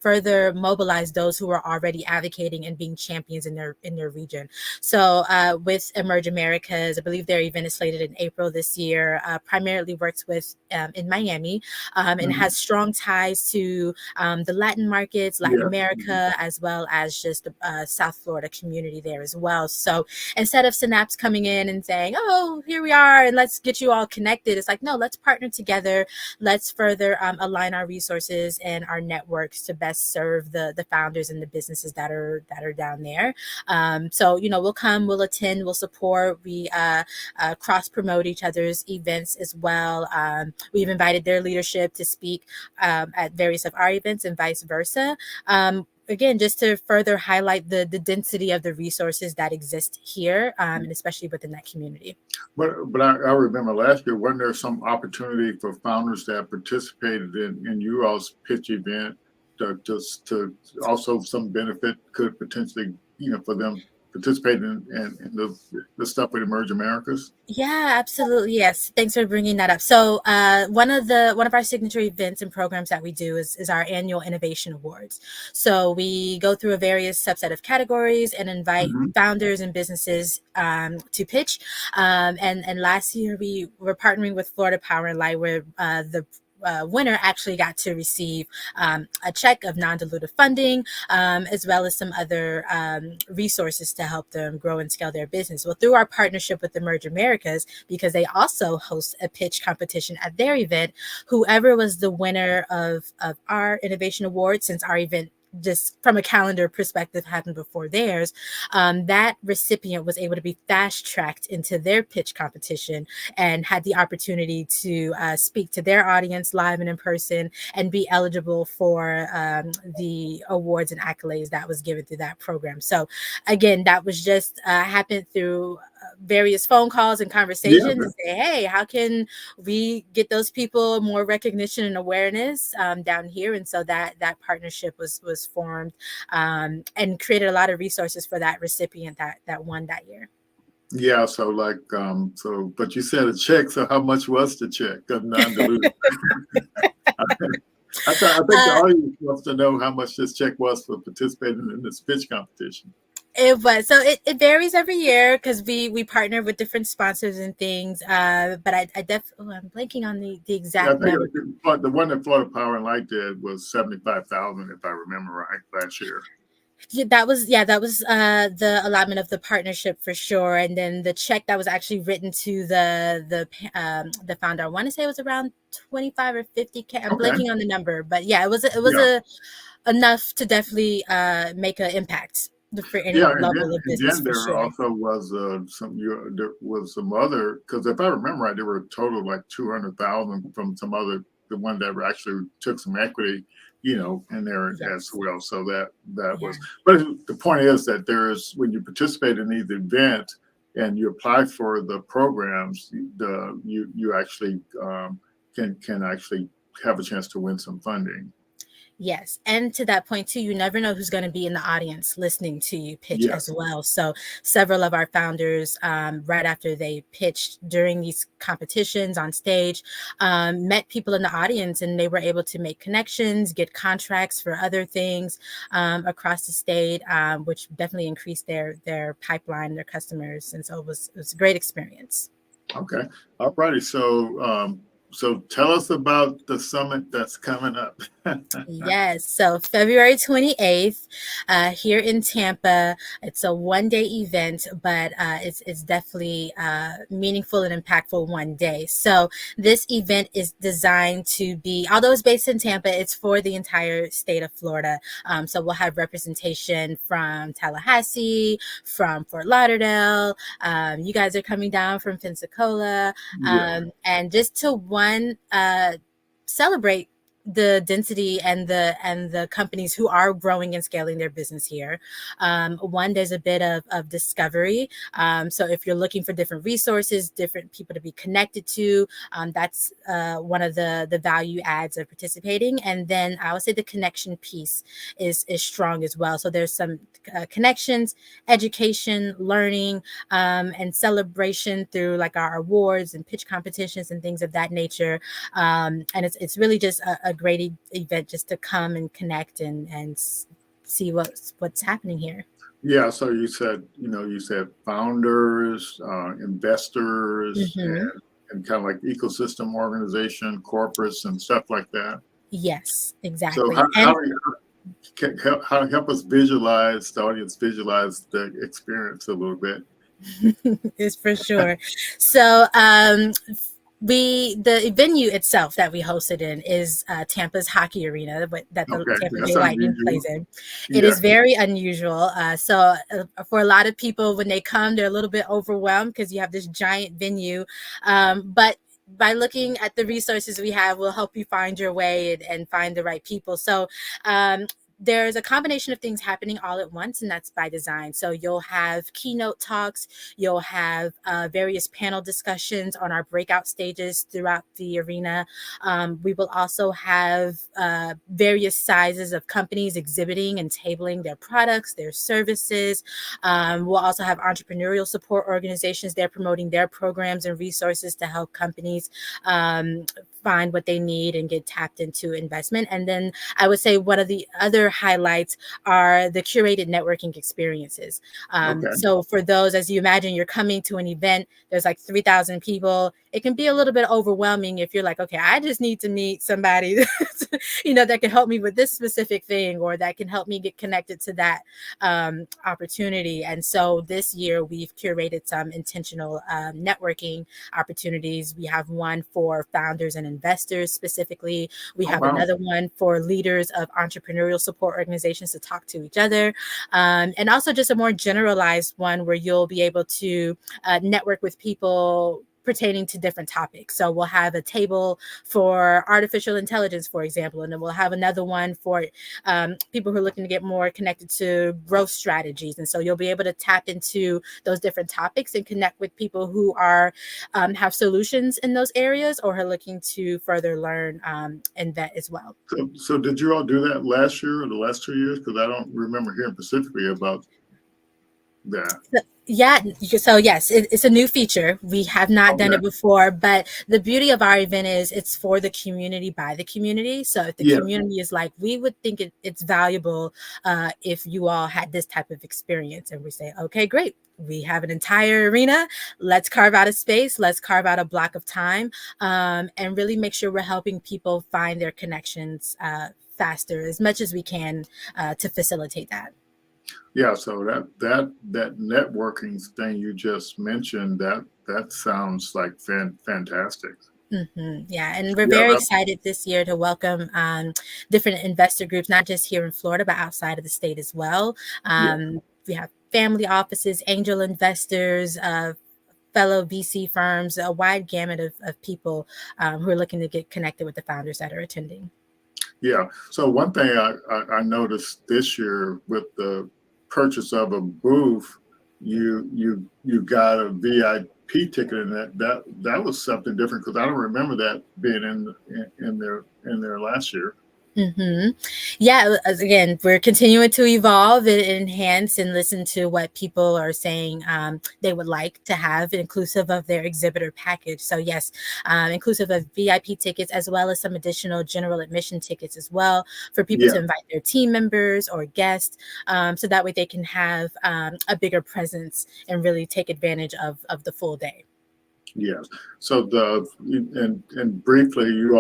further mobilize those who are already advocating and being champions in their region. So with Emerge Americas, I believe their event is slated in April this year. Primarily works with in Miami, and Mhm. has strong ties to the Latin markets, Latin Yeah. Mhm. America, as well as just the South Florida community there as well. So instead of Synapse coming in and saying, oh, here we are, and let's get you all connected, it's like, no, let's partner together. Let's further align our resources and our networks to best serve the founders and the businesses that are down there. So, we'll attend, we'll support, we cross promote each other's events as well. We've invited their leadership to speak at various of our events and vice versa. Again, just to further highlight the density of the resources that exist here, and especially within that community. But I remember last year, wasn't there some opportunity for founders that participated in you all's pitch event just to also some benefit could potentially, for them participating in the stuff with Emerge Americas? Yeah, absolutely. Yes. Thanks for bringing that up. So, one of our signature events and programs that we do is our annual Innovation Awards. So we go through a various subset of categories and invite Mhm. founders and businesses to pitch. And last year we were partnering with Florida Power and Light, where the winner actually got to receive a check of non-dilutive funding, as well as some other resources to help them grow and scale their business. Well, through our partnership with Emerge Americas, because they also host a pitch competition at their event, whoever was the winner of our Innovation Award, since our event just from a calendar perspective happened before theirs, that recipient was able to be fast tracked into their pitch competition and had the opportunity to speak to their audience live and in person and be eligible for the awards and accolades that was given through that program. So again, that was just happened through various phone calls and conversations Yeah. to say, hey, how can we get those people more recognition and awareness down here? And so that partnership was formed and created a lot of resources for that recipient that won that year. Yeah, so like, but you said a check. So how much was the check of non-dilutive? I think the audience wants to know how much this check was for participating in this pitch competition. It was. So it varies every year because we partner with different sponsors and things. But I definitely, I'm blanking on the exact number. The one that Florida Power and Light did was 75,000, if I remember right, last year. Yeah, that was the allotment of the partnership for sure. And then the check that was actually written to the founder, I want to say it was around 25 or 50K. I'm blanking on the number, but yeah, it was enough to definitely make an impact for any level of business. And then there also was there was some other, because if I remember right, there were a total of like 200,000 from some other, the one that actually took some equity, in there as well. So that was, but the point is that when you participate in these events and you apply for the programs, you actually can actually have a chance to win some funding. Yes. And to that point too, you never know who's going to be in the audience listening to you pitch as well. So several of our founders, right after they pitched during these competitions on stage, met people in the audience, and they were able to make connections, get contracts for other things across the state, which definitely increased their pipeline, their customers. And so it was a great experience. Okay. All righty. So tell us about the summit that's coming up. Yes. So February 28th here in Tampa. It's a one-day event, but it's definitely meaningful and impactful one day. So this event is designed to be, although it's based in Tampa, it's for the entire state of Florida. So we'll have representation from Tallahassee, from Fort Lauderdale. You guys are coming down from Pensacola. And just to celebrate the density and the companies who are growing and scaling their business here. There's a bit of discovery. So if you're looking for different resources, different people to be connected to, that's one of the value adds of participating. And then I would say the connection piece is strong as well. So there's some connections, education, learning, and celebration through like our awards and pitch competitions and things of that nature. And it's really just a great event just to come and connect and see what's happening here. Yeah, so you said founders, investors, and kind of like ecosystem organization, corporates, and stuff like that. Yes, exactly. So help us visualize, the audience visualize the experience a little bit. It's for sure. So the venue itself that we hosted in is Tampa's hockey arena that the Tampa Bay Lightning plays in. It is very unusual. So for a lot of people, when they come, they're a little bit overwhelmed because you have this giant venue. But by looking at the resources we have, we'll help you find your way and find the right people. So there's a combination of things happening all at once, and that's by design. So you'll have keynote talks, you'll have various panel discussions on our breakout stages throughout the arena. We will also have various sizes of companies exhibiting and tabling their products, their services. We'll also have entrepreneurial support organizations there promoting their programs and resources to help companies find what they need and get tapped into investment. And then I would say one of the other highlights are the curated networking experiences. Okay. So for those, as you imagine, you're coming to an event, there's like 3,000 people. It can be a little bit overwhelming if you're like, okay, I just need to meet somebody, that can help me with this specific thing, or that can help me get connected to that opportunity. And so this year we've curated some intentional networking opportunities. We have one for founders and investors specifically. We have another one for leaders of entrepreneurial support organizations to talk to each other. And also just a more generalized one where you'll be able to network with people pertaining to different topics. So we'll have a table for artificial intelligence, for example, and then we'll have another one for people who are looking to get more connected to growth strategies. And so you'll be able to tap into those different topics and connect with people who are have solutions in those areas or are looking to further learn in that as well. So did you all do that last year or the last 2 years? Because I don't remember hearing specifically about that. Yeah, so yes, it's a new feature. We have not done it before, but the beauty of our event is it's for the community by the community. So if the community is like, we would think it's valuable if you all had this type of experience, and we say, okay, great. We have an entire arena. Let's carve out a space. Let's carve out a block of time and really make sure we're helping people find their connections faster as much as we can to facilitate that. Yeah, so that networking thing you just mentioned, that sounds like fantastic. Mm-hmm. Yeah, and we're very excited this year to welcome different investor groups, not just here in Florida, but outside of the state as well. We have family offices, angel investors, fellow VC firms, a wide gamut of people who are looking to get connected with the founders that are attending. Yeah, so one thing I noticed this year with the purchase of a booth, you got a VIP ticket, and that was something different because I don't remember that being in there last year. Mm-hmm. Yeah, again, we're continuing to evolve and enhance and listen to what people are saying they would like to have inclusive of their exhibitor package. So yes, inclusive of VIP tickets as well as some additional general admission tickets as well for people to invite their team members or guests so that way they can have a bigger presence and really take advantage of the full day. Yes. So and briefly, you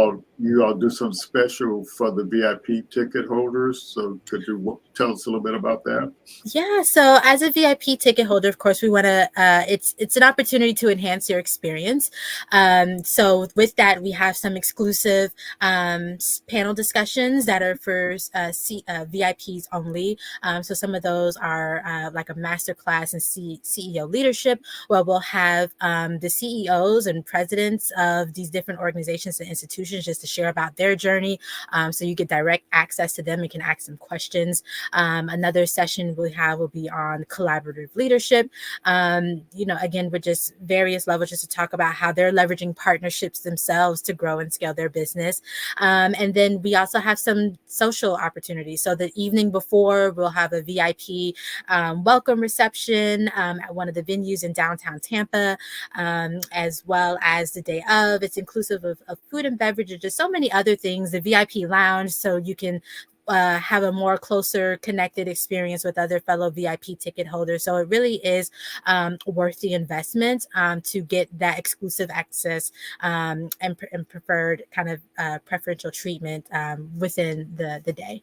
all do some special for the VIP ticket holders. So could you tell us a little bit about that? Yeah. So as a VIP ticket holder, of course, we want to. It's an opportunity to enhance your experience. So with that, we have some exclusive panel discussions that are for VIPs only. So some of those are like a masterclass in CEO leadership, where we'll have the CEOs and presidents of these different organizations and institutions just to share about their journey. So you get direct access to them and can ask them questions. Another session will be on collaborative leadership. Again, with just various levels just to talk about how they're leveraging partnerships themselves to grow and scale their business. And then we also have some social opportunities. So the evening before, we'll have a VIP welcome reception at one of the venues in downtown Tampa, as well as the day of. It's inclusive of food and beverages, just so many other things. The VIP lounge, so you can have a more closer connected experience with other fellow VIP ticket holders. So it really is worth the investment to get that exclusive access and preferred kind of preferential treatment within the day.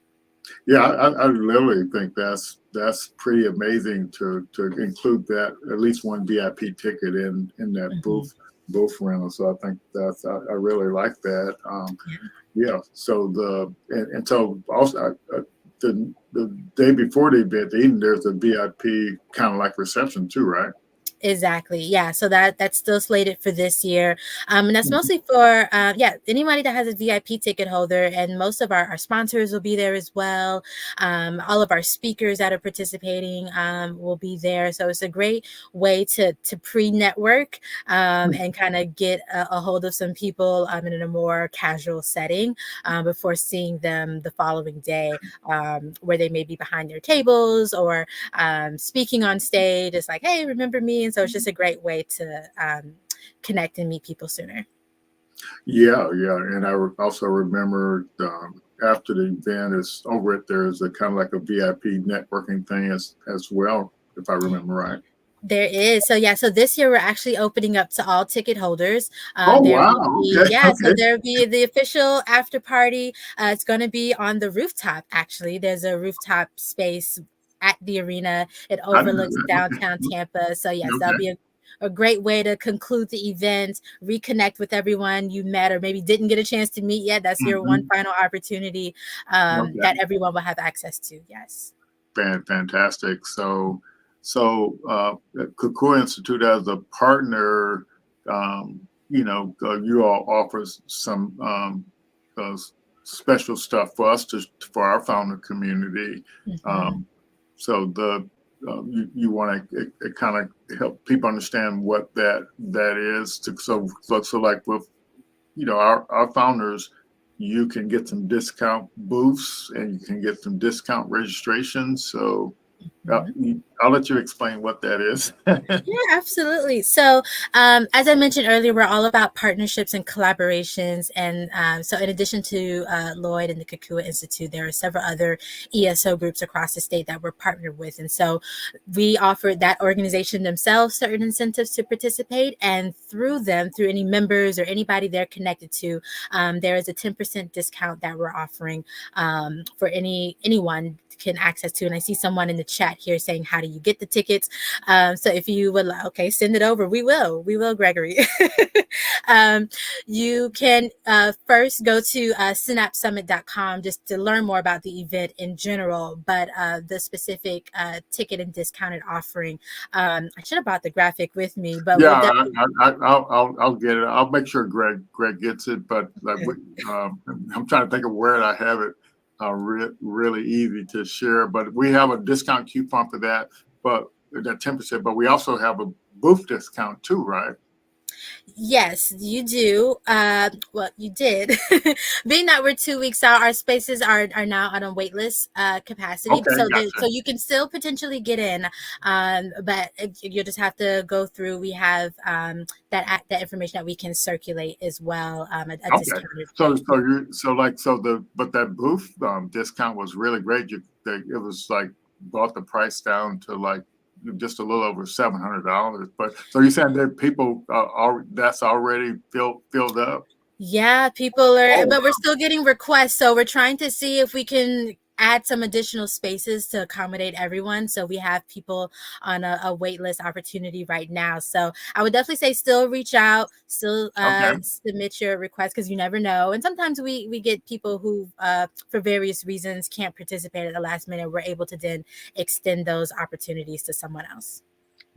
Yeah, I literally think that's pretty amazing to include that at least one VIP ticket in that booth rental. So I think I really like that. Yeah. So so also the day before the event, even there's a VIP kind of like reception too, right? Exactly. Yeah. So that's still slated for this year. And that's mostly for anybody that has a VIP ticket holder, and most of our sponsors will be there as well. All of our speakers that are participating will be there. So it's a great way to pre-network and kind of get a hold of some people in a more casual setting before seeing them the following day, where they may be behind their tables or speaking on stage. It's like, hey, remember me? And so it's just a great way to connect and meet people sooner. Yeah, yeah. And also remember after the event is over, there's a kind of like a VIP networking thing as well, if I remember right. There is. So this year we're actually opening up to all ticket holders. Oh, There wow. will be, Okay. so Okay. there'll be the official after party. It's going to be on the rooftop, actually. There's a rooftop space at the arena. It I didn't know overlooks that. downtown Tampa. So yes, that'll Okay. be a great way to conclude the event, reconnect with everyone you met or maybe didn't get a chance to meet yet. That's your one Mhm. final opportunity Okay. that everyone will have access to. Yes. Fantastic. So Kukui Institute as a partner, you all offer some uh, special stuff for us for our founder community. Mhm. So you want to kind of help people understand what that is. So like with our founders, you can get some discount booths and you can get some discount registrations. So I'll let you explain what that is. Yeah, absolutely. So, as I mentioned earlier, we're all about partnerships and collaborations. And so, in addition to Lloyd and the Kukua Institute, there are several other ESO groups across the state that we're partnered with. And so, we offer that organization themselves certain incentives to participate. And through them, through any members or anybody they're connected to, there is a 10% discount that we're offering for anyone can access to. And I see someone in the chat here saying, how do you get the tickets? So if you would like, okay, send it over. We will, Gregory. You can first go to synapsesummit.com just to learn more about the event in general, but the specific ticket and discounted offering. I should have brought the graphic with me, but we'll Yeah, definitely. I'll get it. I'll make sure Greg gets it. But I'm trying to think of where I have it. Really easy to share. But we have a discount coupon for that. But that 10%. But we also have a booth discount too, right? Yes, you do. Well, you did. Being that we're 2 weeks out, our spaces are now on a wait list capacity. Okay, So gotcha. you can still potentially get in, but you'll just have to go through. We have that information that we can circulate as well. A Okay. discounted So rate. but that booth discount was really great. It was like brought the price down to like just a little over $700. But so you're saying that people that's already filled up? Yeah, people are, Oh, but we're still getting requests. So we're trying to see if we can add some additional spaces to accommodate everyone. So we have people on a wait list opportunity right now. So I would definitely say still reach out, still okay. submit your request because you never know. And sometimes we get people who, for various reasons, can't participate at the last minute. We're able to then extend those opportunities to someone else.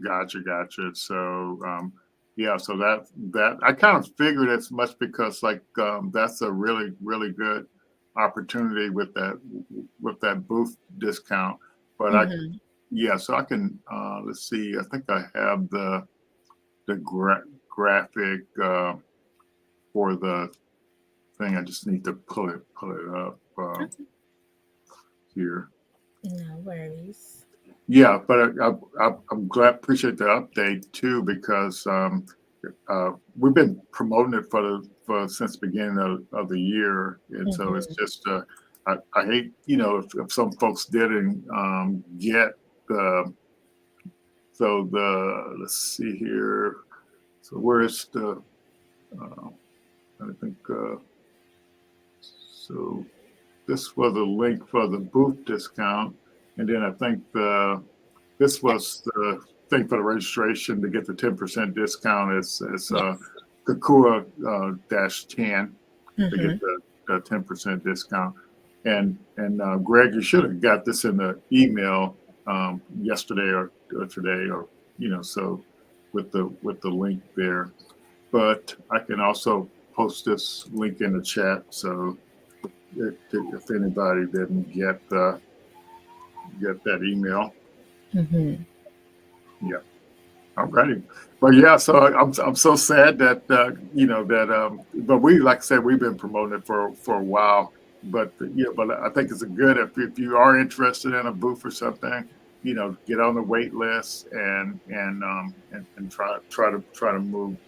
Gotcha. So yeah, so that I kind of figured as much because like that's a really good opportunity with that booth discount. But Mhm. so I can let's see. I think I have the graphic for the thing. I just need to pull it up here. No worries. Yeah, but I'm glad, appreciate the update too, because we've been promoting it for since the beginning of the year, and so it's Mhm. just I hate if some folks didn't get the let's see here. So where's the I think so this was a link for the booth discount, and then I think this was the thing for the registration to get the 10% discount. It's Yes. Kakua -10 to get Mhm. the 10% discount. And Greg, you should have got this in the email yesterday or today, or so with the link there. But I can also post this link in the chat, so if anybody didn't get that email, yeah. All righty. But yeah, so I'm so sad that but we, like I said, we've been promoting it for a while. But but I think it's a good, if you are interested in a booth or something, get on the wait list and try to move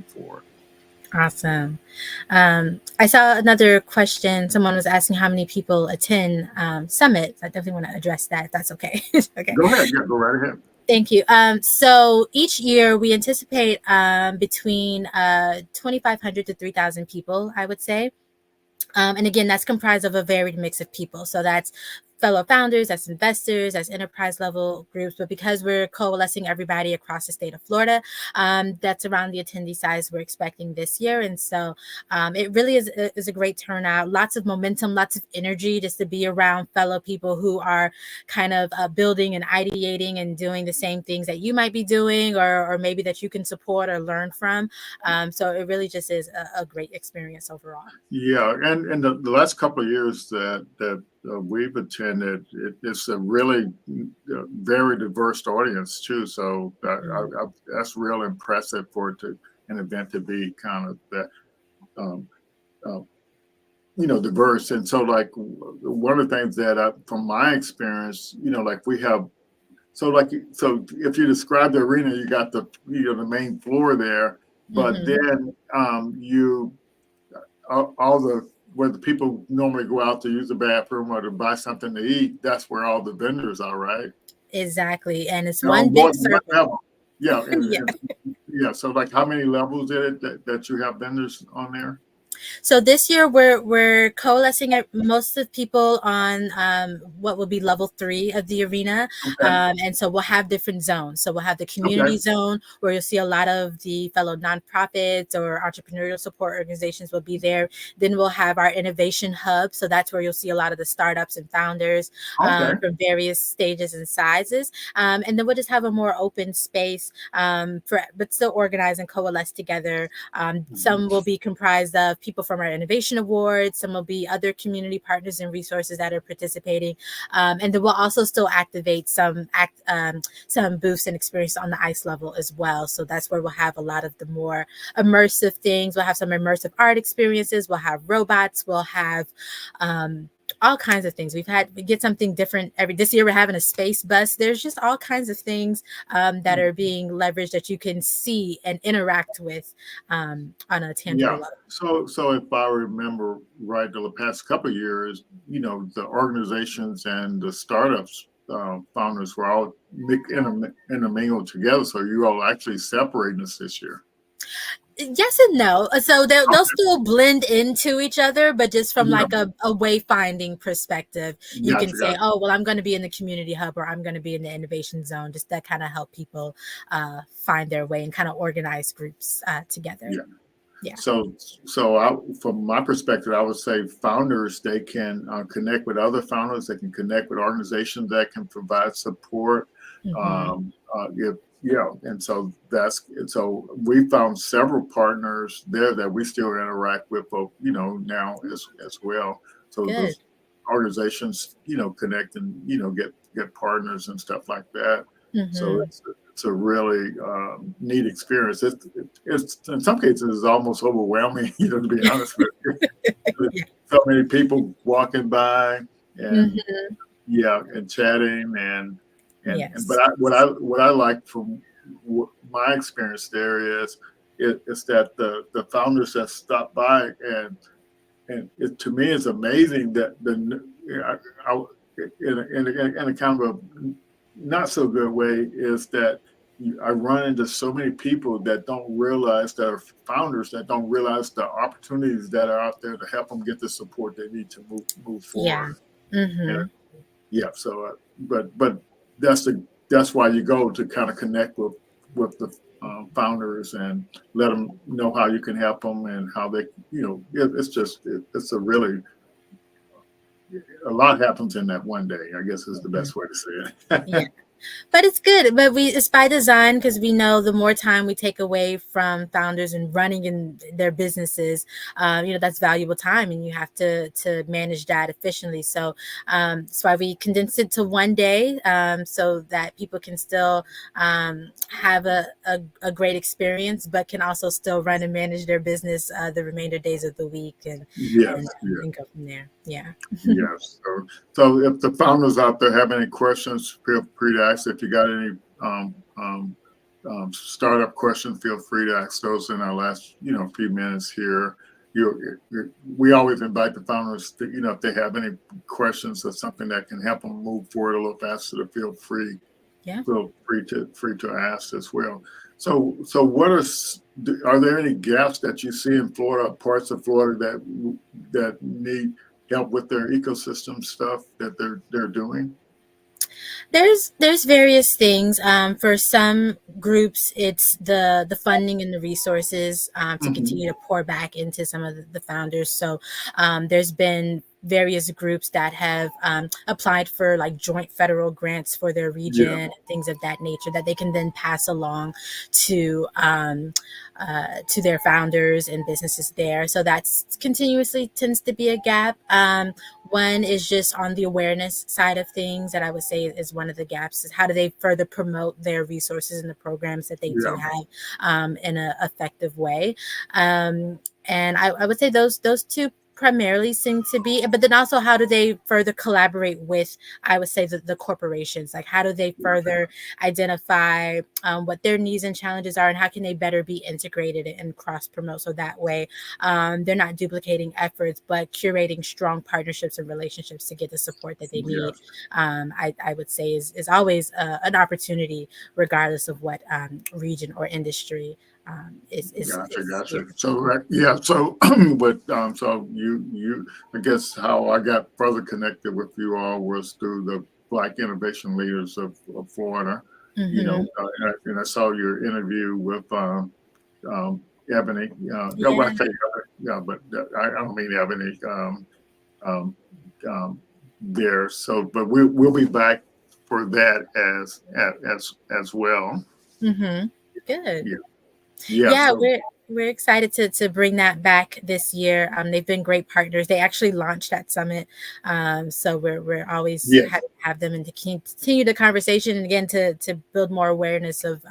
forward. Awesome. I saw another question. Someone was asking how many people attend Summit. I definitely want to address that, if that's okay. Okay. Go ahead. Yeah, go right ahead. Thank you. So each year we anticipate between 2,500 to 3,000 people, I would say. And again, that's comprised of a varied mix of people. So that's fellow founders, that's investors, that's enterprise level groups. But because we're coalescing everybody across the state of Florida, that's around the attendee size we're expecting this year. And so it really is a great turnout, lots of momentum, lots of energy just to be around fellow people who are kind of building and ideating and doing the same things that you might be doing, or maybe that you can support or learn from. So it really just is a great experience overall. Yeah, and the last couple of years that we've attended, it's a really very diverse audience too. So that's real impressive for an event to be kind of that diverse. And so like one of the things that from my experience, like we have. So if you describe the arena, you got the main floor there, but then all the where the people normally go out to use the bathroom or to buy something to eat, that's where all the vendors are, right? Exactly. And it's one big circle. Yeah. Yeah. So like how many levels is it that you have vendors on there? So this year we're coalescing most of the people on what will be level 3 of the arena. Okay. And so we'll have different zones. So we'll have the community zone where you'll see a lot of the fellow nonprofits or entrepreneurial support organizations will be there. Then we'll have our innovation hub. So that's where you'll see a lot of the startups and founders from various stages and sizes. And then we'll just have a more open space but still organize and coalesce together. Some will be comprised of people from our innovation awards. Some will be other community partners and resources that are participating. And then we'll also still activate some booths and experience on the ice level as well. So that's where we'll have a lot of the more immersive things. We'll have some immersive art experiences. We'll have robots. We'll have all kinds of things. We get something different this year. We're having a space bus. There's just all kinds of things that are being leveraged that you can see and interact with on a tangible level. So if I remember right, the past couple of years, the organizations and the startups founders were all intermingled together. So you all actually separating us this year. Yes and no. So they'll still blend into each other, but just from like a wayfinding perspective, you can say, oh, well, I'm going to be in the community hub or I'm going to be in the innovation zone, just that kind of help people find their way and kind of organize groups together. Yeah. So from my perspective, I would say founders, they can connect with other founders. They can connect with organizations that can provide support. And so we found several partners there that we still interact with, now as well. So those organizations, connect and get partners and stuff like that. So it's a really neat experience. It's in some cases it's almost overwhelming, to be honest with you. So many people walking by and and chatting and but what I like from my experience there is that the founders that stop by and it, to me it's amazing that in a kind of a not so good way is that I run into so many people that don't realize, that are founders that don't realize the opportunities that are out there to help them get the support they need to move forward. So but that's why you go, to kind of connect with the founders and let them know how you can help them and how they, it's a really, a lot happens in that one day, I guess is the best way to say it. But it's good. But it's by design, because we know the more time we take away from founders and running in their businesses, that's valuable time, and you have to manage that efficiently. So that's why we condensed it to one day, so that people can still have a great experience, but can also still run and manage their business the remainder days of the week, and Yes, and go from there. Yeah. yes. So if the founders out there have any questions, feel free to ask. If you got any startup questions, feel free to ask those in our last few minutes here. We always invite the founders to, if they have any questions or something that can help them move forward a little faster, to feel free to ask as well. So what are there any gaps that you see in Florida, parts of Florida that need help with their ecosystem stuff that they're doing? There's various things. For some groups, it's the funding and the resources to continue to pour back into some of the founders. So there's been various groups that have applied for like joint federal grants for their region, and things of that nature, that they can then pass along to their founders and businesses there. So that's continuously tends to be a gap. One is just on the awareness side of things, that I would say is one of the gaps, is how do they further promote their resources and the programs that they do have in an effective way. And I would say those two primarily seem to be, but then also how do they further collaborate with, I would say, the corporations? Like, how do they further identify what their needs and challenges are, and how can they better be integrated and cross promote, so that way they're not duplicating efforts, but curating strong partnerships and relationships to get the support that they need. I would say is always an opportunity, regardless of what region or industry Gotcha. So so you I guess how I got further connected with you all was through the Black Innovation Leaders of Florida. And I saw your interview with Ebony. But I don't mean Ebony there. So, but we'll be back for that as well. Good. Yeah, so we're excited to bring that back this year. They've been great partners. They actually launched that summit, so we're always happy to have them and to continue the conversation, and again to build more awareness of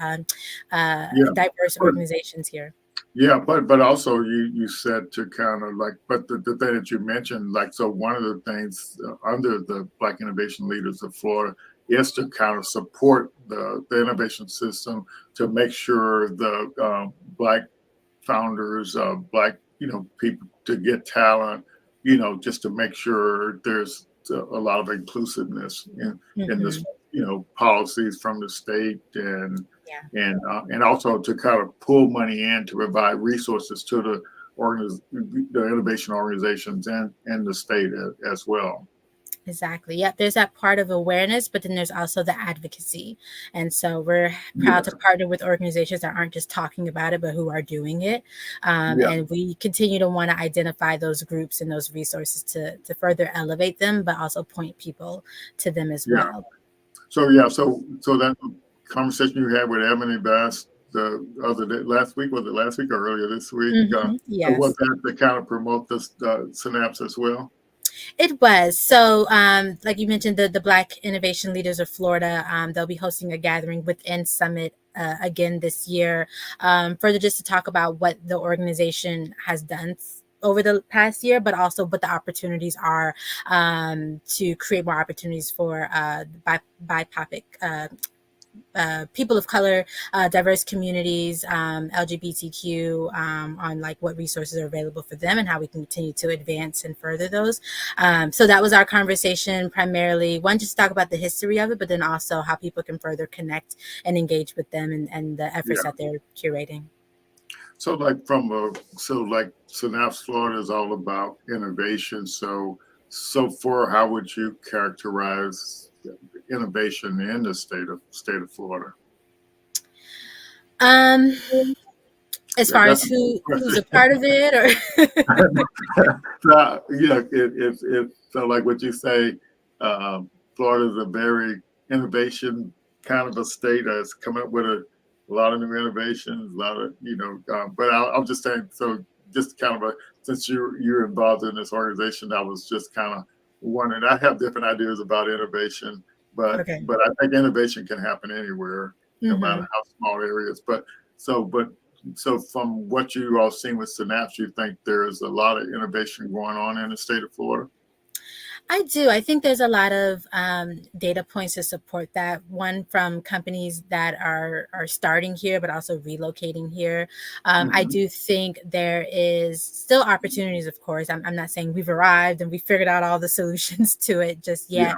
diverse organizations here. Yeah, but also you said to kind of like, but the thing that you mentioned, like, so one of the things under the Black Innovation Leaders of Florida is to kind of support the innovation system, to make sure the Black founders, Black people, to get talent, just to make sure there's a lot of inclusiveness in this, policies from the state, and also to kind of pull money in to provide resources to the innovation organizations and the state as well. Exactly. Yep. There's that part of awareness, but then there's also the advocacy. And so we're proud to partner with organizations that aren't just talking about it, but who are doing it. And we continue to want to identify those groups and those resources to further elevate them, but also point people to them as well. So that conversation you had with Ebony Bass the other day, last week or earlier this week? Yes. Was that to kind of promote this Synapse as well? It was. So, like you mentioned, the Black Innovation Leaders of Florida, they'll be hosting a gathering within Summit again this year, further just to talk about what the organization has done over the past year, but also what the opportunities are to create more opportunities for BIPOC people of color, diverse communities, LGBTQ, on like what resources are available for them and how we can continue to advance and further those. So that was our conversation, primarily one, just talk about the history of it, but then also how people can further connect and engage with them and the efforts that they're curating. So Synapse Florida is all about innovation. So far, how would you characterize innovation in the state of Florida? As far as who's a part of it, or it's so like what you say. Florida is a very innovation kind of a state that's coming up with a lot of new innovations, a lot of, but I'm just saying, so just kind of since you're involved in this organization, I was just kind of wondering, I have different ideas about innovation, but Okay. I think innovation can happen anywhere, no matter how small areas. So from what you all seen with Synapse, you think there's a lot of innovation going on in the state of Florida? I do. I think there's a lot of data points to support that. One from companies that are starting here, but also relocating here. I do think there is still opportunities. Of course, I'm not saying we've arrived and we figured out all the solutions to it just yet,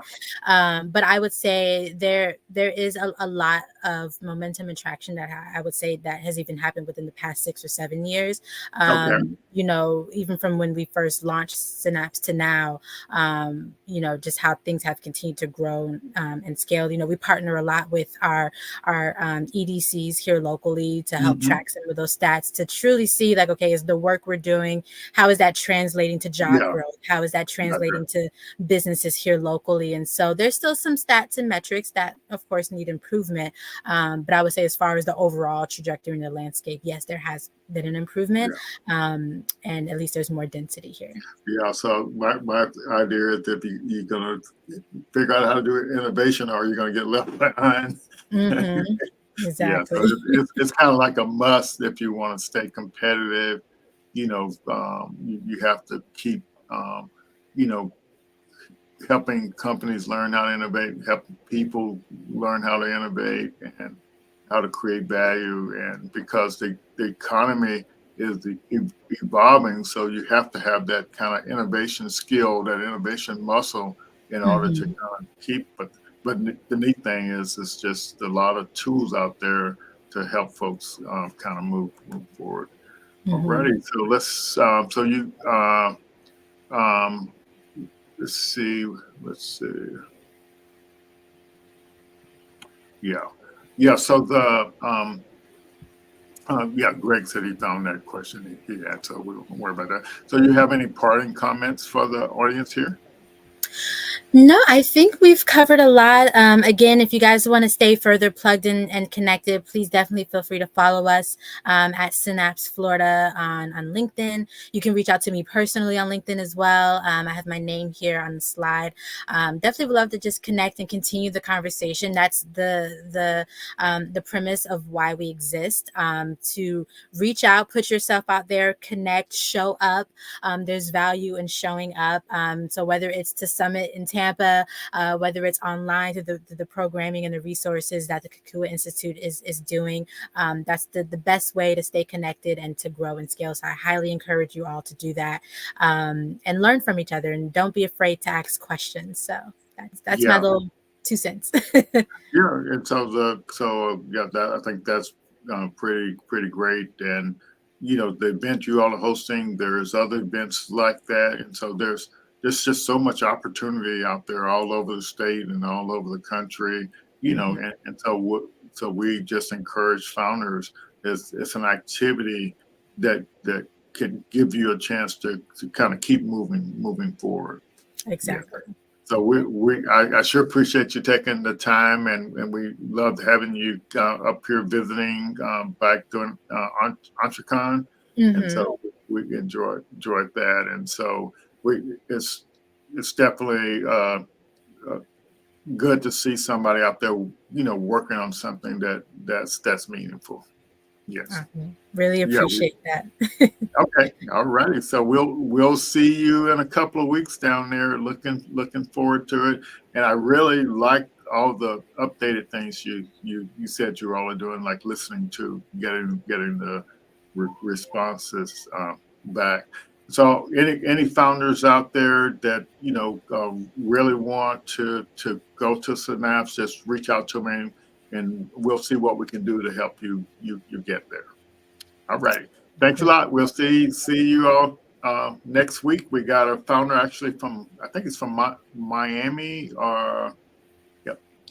but I would say there is a lot of momentum and traction that I would say that has even happened within the past 6 or 7 years. Even from when we first launched Synapse to now. Just how things have continued to grow and scale. We partner a lot with our EDCs here locally to help track some of those stats to truly see, like, okay, is the work we're doing, how is that translating to job growth? How is that translating to businesses here locally? And so there's still some stats and metrics that, of course, need improvement. But I would say as far as the overall trajectory in the landscape, yes, there has been an improvement. And at least there's more density here. Yeah, so my idea is that you're going to figure out how to do innovation, or you're going to get left behind. Exactly. So it's kind of like a must if you want to stay competitive. You have to keep, helping companies learn how to innovate, helping people learn how to innovate and how to create value. And because the economy is evolving, so you have to have that kind of innovation skill, that innovation muscle, in order to kind of keep. But the neat thing is, it's just a lot of tools out there to help folks kind of move forward. Alrighty, so let's let's see. Yeah. So Greg said he found that question he had, so we won't worry about that. So you have any parting comments for the audience here? No, I think we've covered a lot. Again, if you guys want to stay further plugged in and connected, please definitely feel free to follow us at Synapse Florida on LinkedIn. You can reach out to me personally on LinkedIn as well. I have my name here on the slide. Definitely would love to just connect and continue the conversation. That's the premise of why we exist, to reach out, put yourself out there, connect, show up. There's value in showing up. So whether it's to Summit in Tampa, whether it's online through the programming and the resources that the Kukua Institute is doing, that's the best way to stay connected and to grow and scale. So I highly encourage you all to do that, and learn from each other, and don't be afraid to ask questions. So that's my little 2 cents. And I think that's pretty great. And the event you all are hosting, there's other events like that, and so there's just so much opportunity out there all over the state and all over the country, and so we just encourage founders. It's an activity that can give you a chance to kind of keep moving forward. Exactly. Yeah. So I sure appreciate you taking the time, and we loved having you up here visiting back during EntreCon, and so we enjoyed that, and so it's definitely good to see somebody out there, working on something that's meaningful. Yes. Really appreciate that. Okay. All righty. So we'll see you in a couple of weeks down there. Looking forward to it. And I really like all the updated things you said you all are doing, like listening to, getting the responses back. So any founders out there that really want to go to Synapse, just reach out to me, and we'll see what we can do to help you get there. All right. Thanks a lot. We'll see you all next week. We got a founder actually I think it's from Miami, or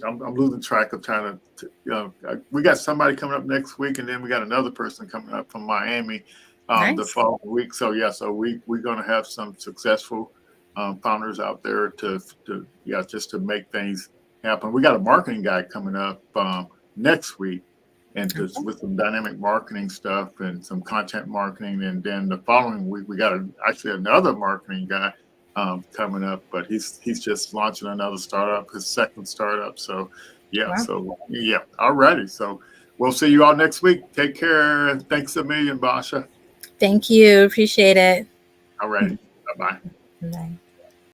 I'm losing track of trying to we got somebody coming up next week, and then we got another person coming up from Miami the following week. So we're going to have some successful founders out there to just to make things happen. We got a marketing guy coming up next week, and with some dynamic marketing stuff and some content marketing. And then the following week, we got actually another marketing guy coming up, but he's just launching another startup, his second startup. So yeah, all righty. So we'll see you all next week. Take care. Thanks a million, Basha. Thank you. Appreciate it. All righty. Bye-bye. Bye.